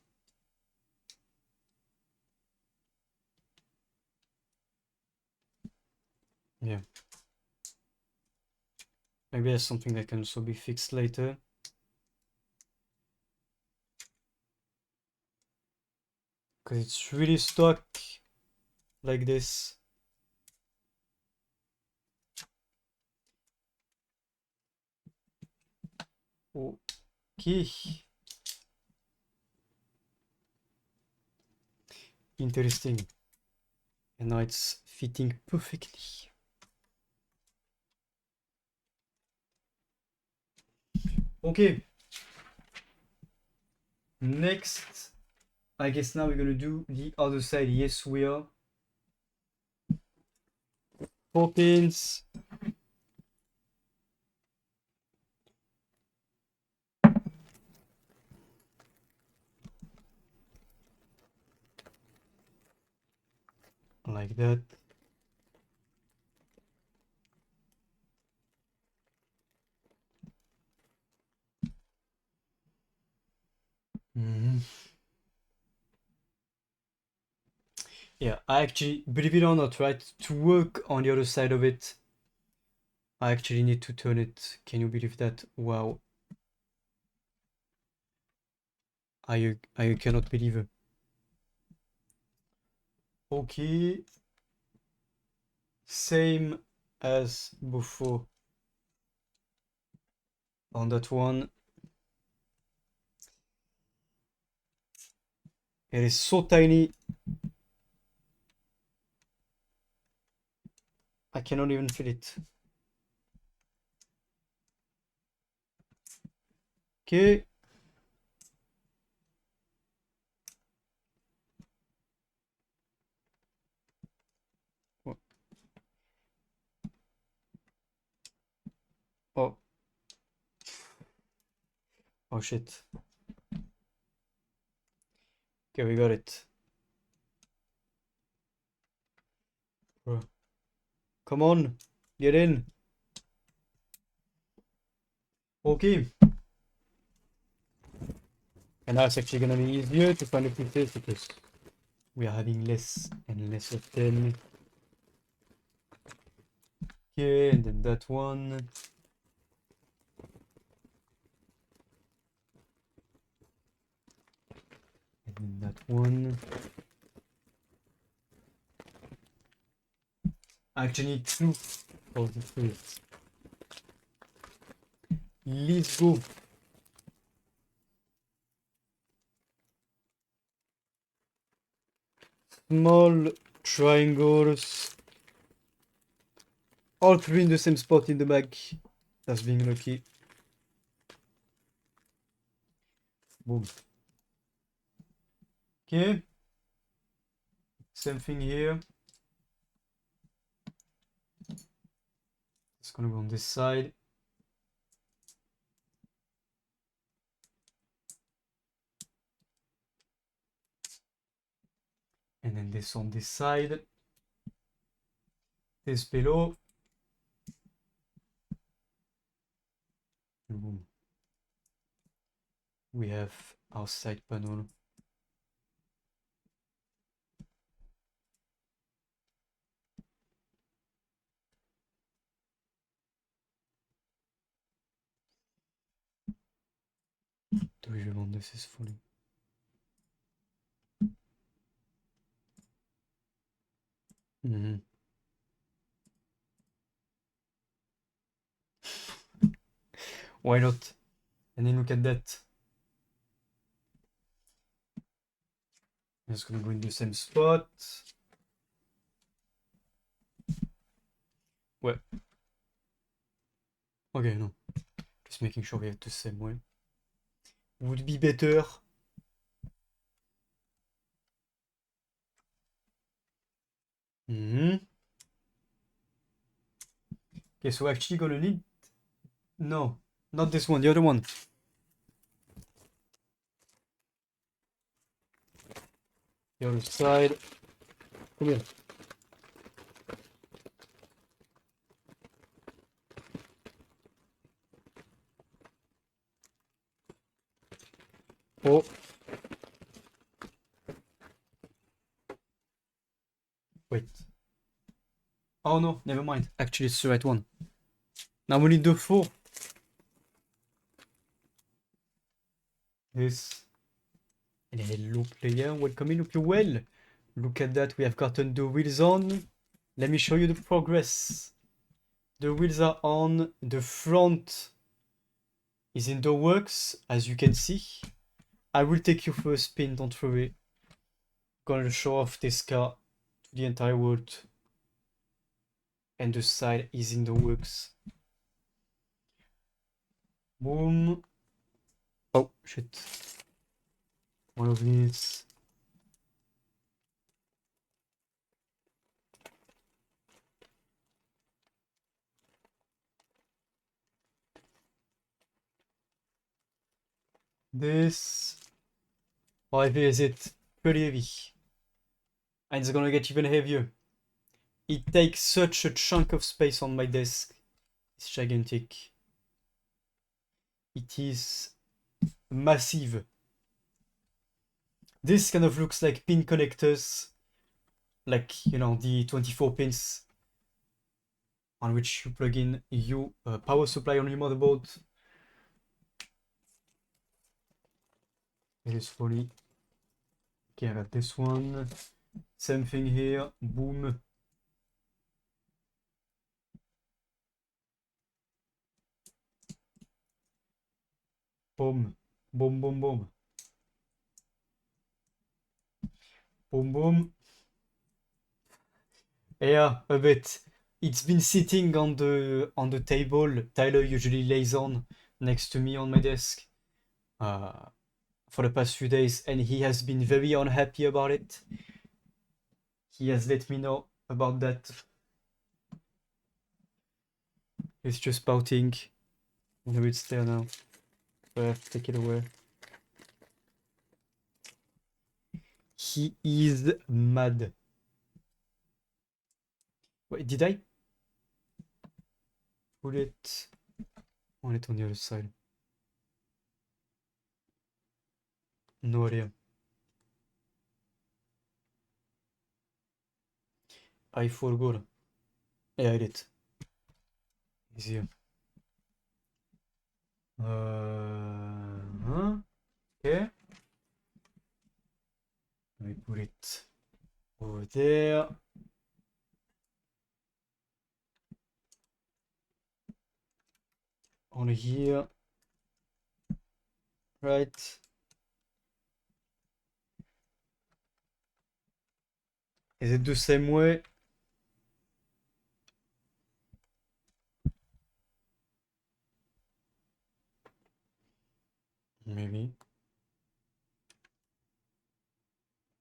[SPEAKER 1] Yeah. Maybe that's something that can also be fixed later. Because it's really stuck like this. Okay. Interesting. And now it's fitting perfectly. Okay. Next, I guess now we're gonna do the other side. Yes, we are. 4 pins. Like that. Yeah, I actually, believe it or not, right, to work on the other side of it, I actually need to turn it. Can you believe that? Wow. I cannot believe it. Okay. Same as before on that one. It is so tiny. I cannot even feel it. Okay. Oh. Oh shit. Okay, we got it. Bro. Come on. Get in. Okay. And now it's actually gonna be easier to find the pieces because we are having less and less of them. Okay, and then that one. And then that one. I actually need two of the three. Let's go. Small triangles. All three in the same spot in the bag. That's being lucky. Boom. Okay. Same thing here. It's gonna go on this side. And then this on this side. This below. And boom. We have our side panel. Do we want this is fully? Why not? And then look at that. It's gonna go in the same spot. Ouais. Okay, no. Just making sure we have the same way. Would be better. Okay, so we're actually gonna need... No, not this one, the other one. The other side. Come here. Oh. Wait. Oh no, never mind. Actually, it's the right one. Now we need the four. This. And hello player, welcome in, hope you well. Look at that, we have gotten the wheels on. Let me show you the progress. The wheels are on, the front is in the works, as you can see. I will take you for a spin, don't worry. Gonna show off this car to the entire world. And the side is in the works. Boom. Oh, shit. One of these. This. How heavy is it? Pretty heavy. And it's gonna get even heavier. It takes such a chunk of space on my desk. It's gigantic. It is massive. This kind of looks like pin connectors like, you know, the 24 pins on which you plug in your power supply on your motherboard. This is funny. Okay, I got this one. Same thing here. Boom. Boom. Boom, boom, boom. Boom, boom. Yeah, a bit. It's been sitting on the table Tyler usually lays on next to me on my desk for the past few days, and he has been very unhappy about it. He has let me know about that. He's just pouting. Maybe it's there now. So I have to take it away. He is mad. Wait, did I put it on it on the other side? No idea. I forgot. Yeah, I did. Easier. Huh? Okay. Let me put it over there. On here. Right. Is it the same way? Maybe.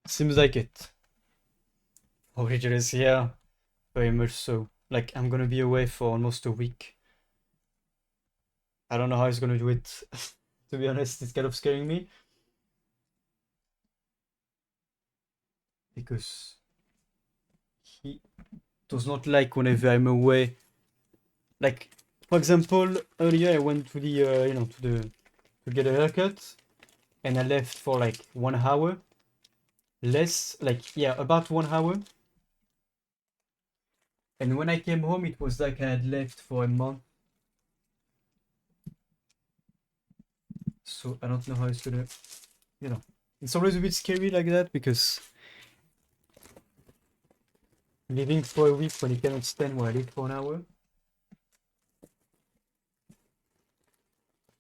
[SPEAKER 1] Seems like it. Originals, yeah. Very much so. Like, I'm gonna be away for almost a week. I don't know how he's gonna do it. To be honest, it's kind of scaring me. Because he does not like whenever I'm away. Like, for example, earlier I went to the, you know, to get a haircut, and I left for like 1 hour. Less, like, yeah, about 1 hour. And when I came home, it was like I had left for a month. So I don't know how it's gonna, you know. It's always a bit scary like that because leaving for a week when you cannot stand where I live for an hour.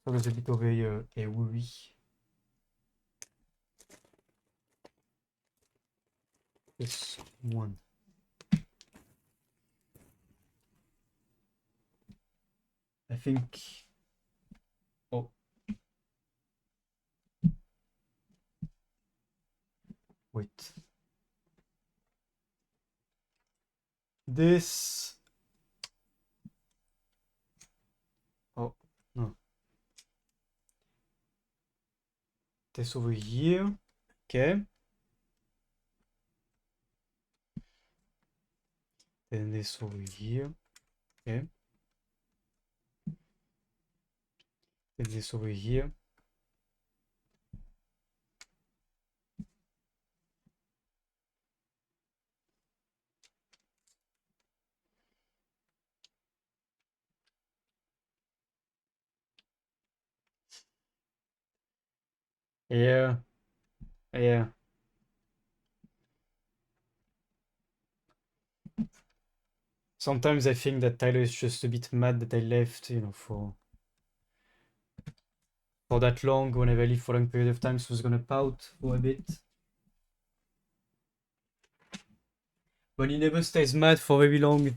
[SPEAKER 1] So there's a bit of a worry. This one. I think. Oh. Wait. This. Oh, no. This over here. Okay. Then this over here. Okay. Then this over here. Yeah. Yeah. Sometimes I think that Tyler is just a bit mad that I left, you know, for that long, whenever I leave for a long period of time, so he's gonna pout for a bit. But he never stays mad for very long.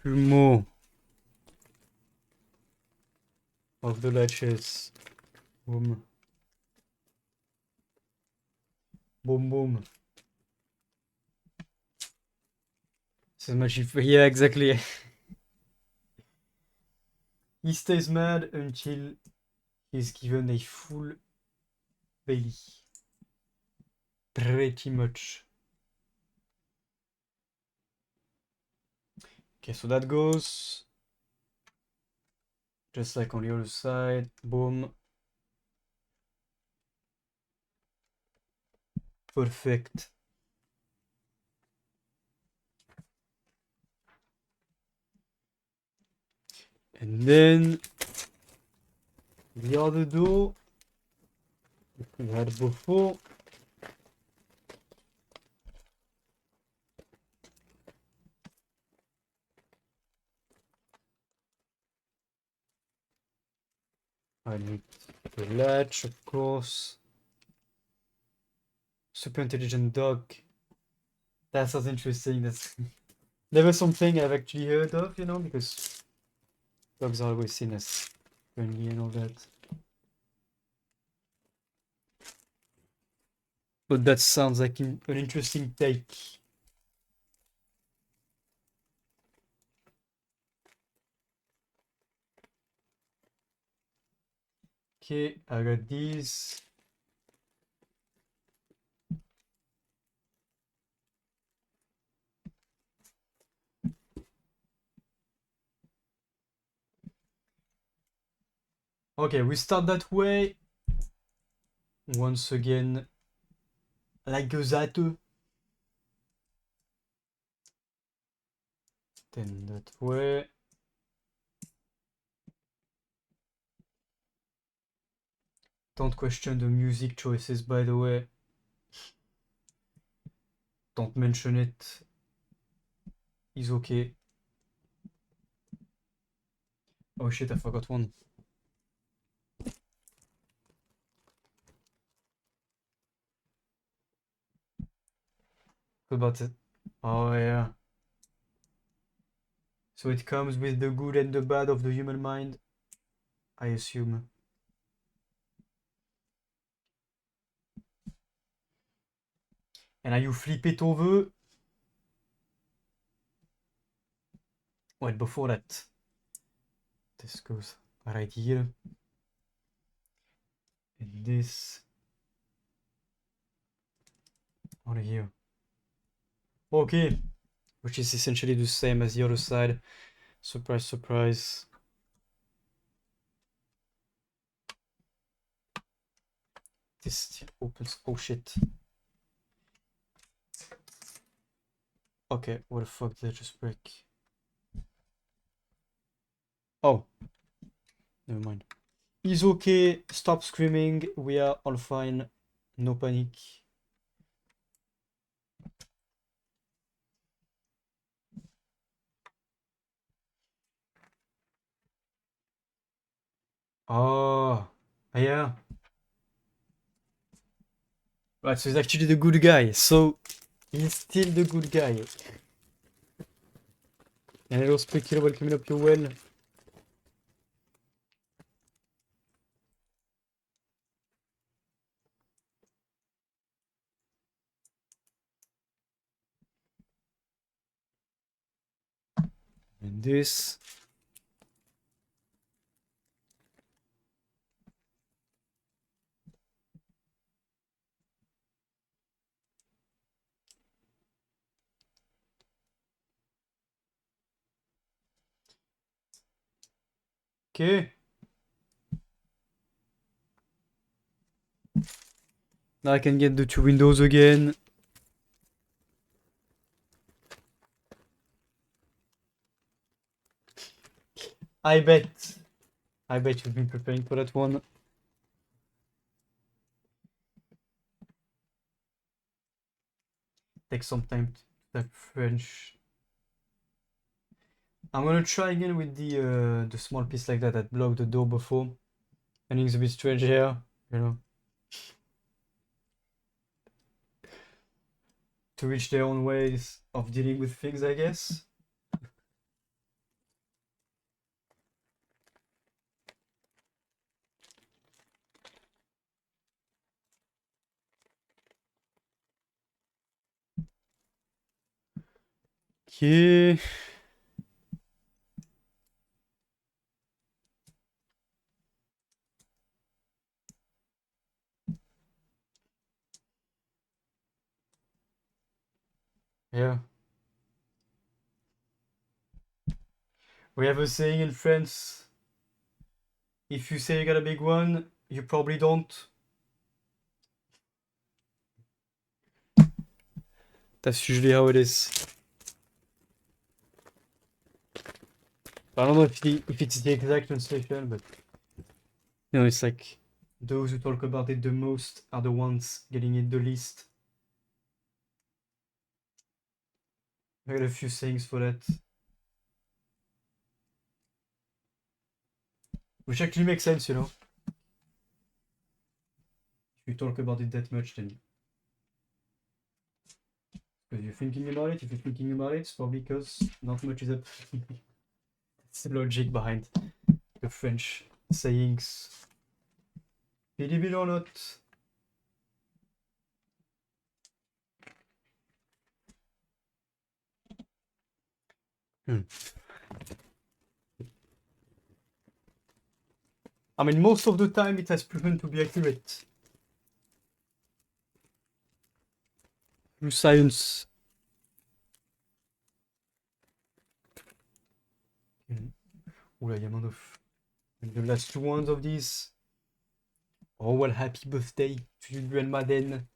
[SPEAKER 1] Two more of the latches. Boom. Boom, boom. This is much. Yeah, exactly. He stays mad until he's given a full belly. Pretty much. Okay, so that goes Just like on the other side. Boom. Perfect. And then the other door we had before. I need the latch, of course. Super intelligent dog. That sounds interesting. That's never something I've actually heard of, you know, because dogs are always seen as friendly and all that. But that sounds like an interesting take. Okay, I got these. Okay, we start that way. Once again, like that. Then that way. Don't question the music choices, by the way. Don't mention it. He's okay. Oh shit, I forgot one. What about it? Oh yeah. So it comes with the good and the bad of the human mind, I assume. And are you flip it over? Wait, before that. This goes right here. And this on here. Okay. Which is essentially the same as the other side. Surprise, surprise. This opens. Oh shit. Okay, what the fuck did I just break? Oh. Never mind. He's okay. Stop screaming. We are all fine. No panic. Oh. Yeah. Right, so he's actually the good guy. So he's still the good guy. And hello, Speaker, welcome up your well. And this. Okay. Now I can get the two windows again. I bet. I bet you've been preparing for that one. Take some time to type French. I'm gonna try again with the small piece like that blocked the door before. I think it's a bit strange here, you know. To reach their own ways of dealing with things, I guess. Okay. Yeah. We have a saying in France. If you say you got a big one, you probably don't. That's usually how it is. I don't know if it's the exact translation, but it's like those who talk about it the most are the ones getting it the least. I got a few sayings for that. Which actually makes sense, If you talk about it that much, then because you're thinking about it. If you're thinking about it, it's probably because not much is up. It's the logic behind the French sayings. Believe it or not. I mean, most of the time it has proven to be accurate. Through science. Oula, il y a amount of... And the last two ones of these. Oh, well, happy birthday to you, Grandma Den.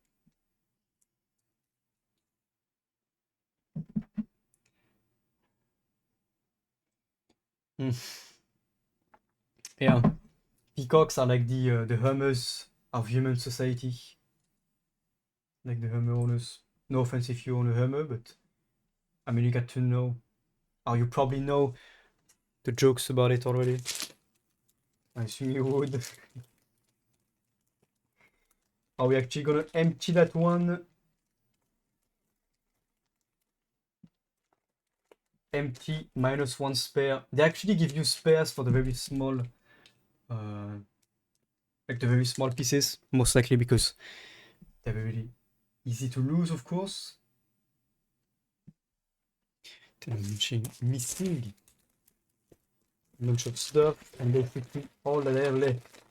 [SPEAKER 1] Yeah. Peacocks are like the hummers of human society. Like the hummer owners. No offense if you own a hummer, but I mean, you got to know. Or you probably know the jokes about it already. I assume you would. Are we actually gonna empty that one? Empty, -1 spare. They actually give you spares for the very small, like the very small pieces, most likely because they're very easy to lose, of course. Then I'm missing a bunch of stuff, and basically all that I have left.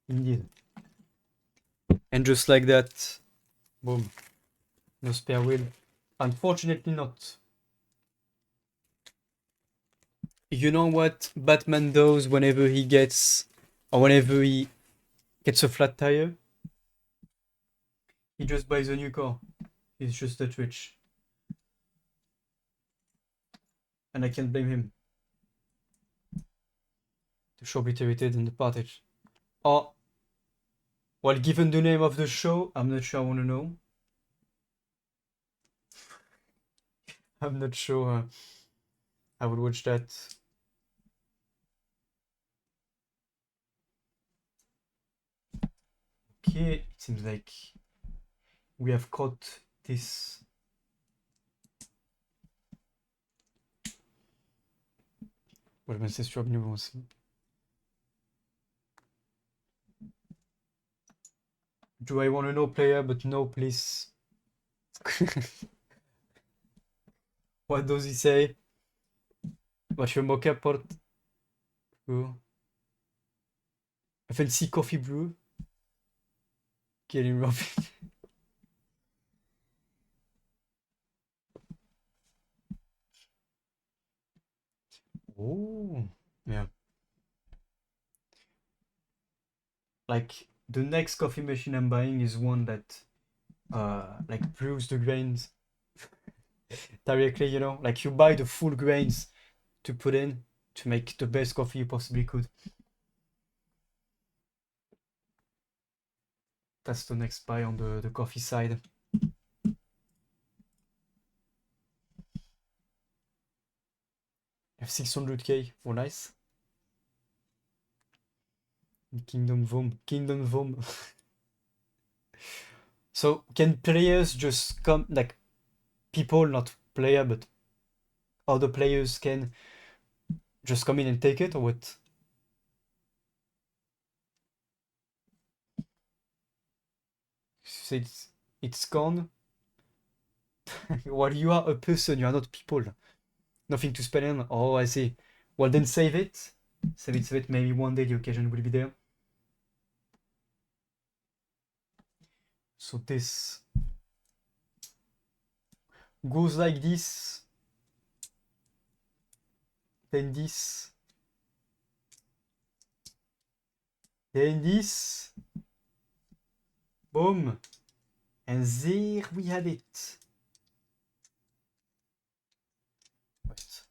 [SPEAKER 1] Indeed. And just like that, boom, no spare wheel. Unfortunately not. You know what Batman does whenever he gets, or whenever he gets a flat tire? He just buys a new car. He's just that rich. And I can't blame him. The show reiterated in the passage. Oh, well, given the name of the show, I'm not sure I want to know. I'm not sure I would watch that. Okay, it seems like we have caught this. Ouais, ben c'est sûr, nous aussi. Do I want to know player, but no, please. What does he say? Wat je mock port. Oh. Fancy coffee brew. Getting rough. Oh, yeah. Like the next coffee machine I'm buying is one that like brews the grains directly, like you buy the full grains to put in to make the best coffee you possibly could. That's the next buy on the coffee side. I have 600k. Oh, nice. Kingdom Vom. So can players just come, like people, not player, but other players can just come in and take it, or what? So it's gone. While you are a person, you are not people. Nothing to spend on. Oh, I see. Well, then save it. Save it. Maybe one day the occasion will be there. So this goes like this. Then this. Then this. Boom. And there we have it. Wait.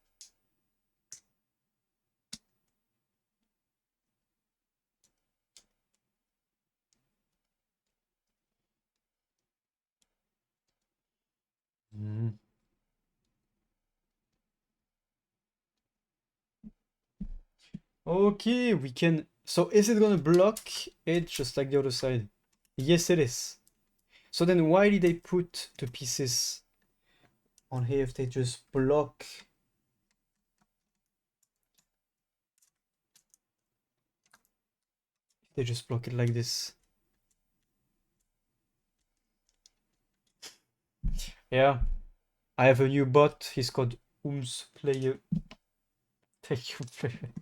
[SPEAKER 1] Okay, we can. So is it gonna block it just like the other side? Yes, it is. So then why did they put the pieces on here if they just block? They just block it like this. Yeah. I have a new bot. He's called Player. Thank you, player.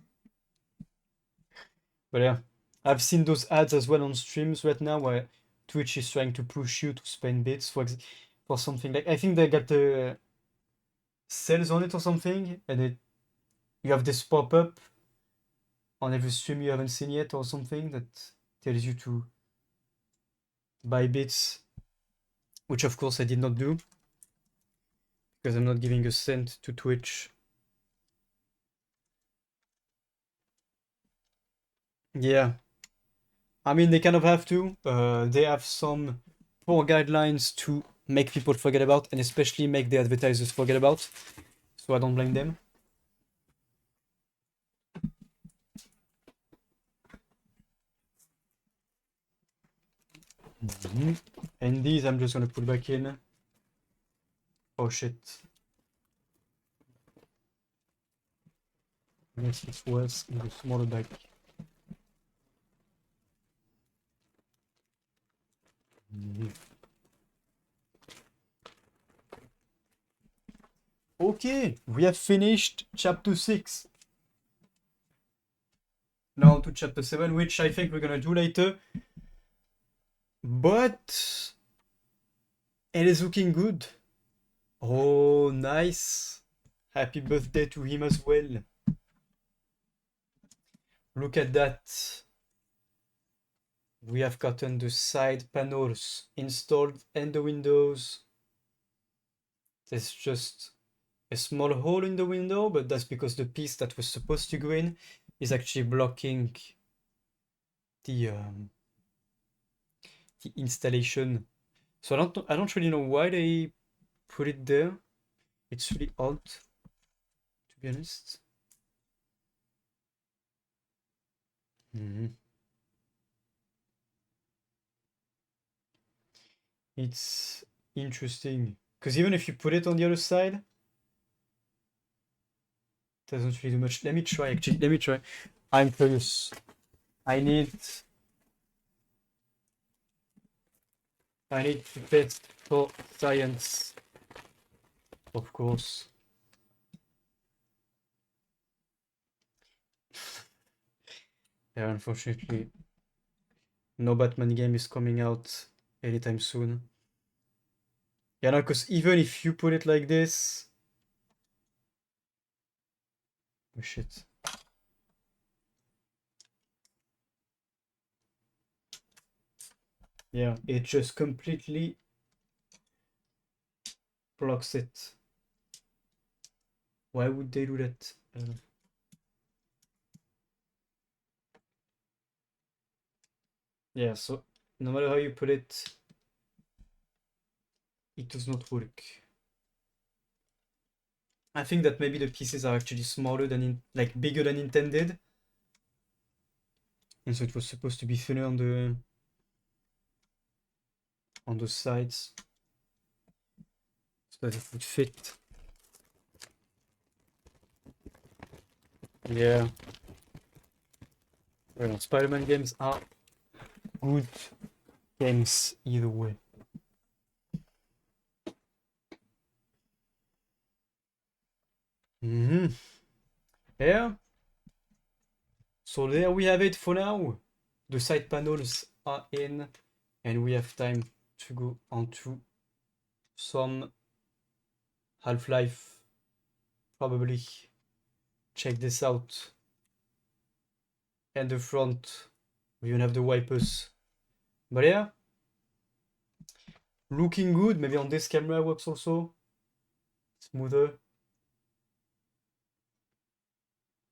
[SPEAKER 1] But yeah, I've seen those ads as well on streams right now where Twitch is trying to push you to spend bits for something like I think they got the sales on it or something, and you have this pop up on every stream you haven't seen yet or something that tells you to buy bits, which of course I did not do because I'm not giving a cent to Twitch. Yeah, I mean they kind of have to. They have some poor guidelines to make people forget about, and especially make the advertisers forget about. So I don't blame them. And these I'm just gonna put back in. Oh shit. Yes, it's worse in the smaller bag. Okay, we have finished chapter 6. Now to chapter 7, which I think we're gonna do later. But it is looking good. Oh, nice. Happy birthday to him as well. Look at that. We have gotten the side panels installed and the windows. There's just a small hole in the window, but that's because the piece that was supposed to go in is actually blocking the installation. So I don't really know why they put it there. It's really odd, to be honest. It's interesting because even if you put it on the other side, it doesn't really do much. Let me try actually. Let me try. I'm curious. I need to test for science, of course. Yeah, unfortunately, no Batman game is coming out anytime soon. Yeah, no, because even if you put it like this, oh shit. Yeah, it just completely blocks it. Why would they do that? Yeah, so no matter how you put it, it does not work. I think that maybe the pieces are actually smaller than like bigger than intended. And so it was supposed to be thinner on the sides so that it would fit. Yeah. Well, Spider-Man games are good games either way. Yeah. So there we have it for now. The side panels are in, and we have time to go on to some Half-Life. Probably check this out. And the front We even have the wipers. But yeah, looking good. Maybe on this camera works also. Smoother.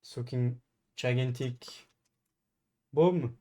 [SPEAKER 1] It's looking gigantic. Boom.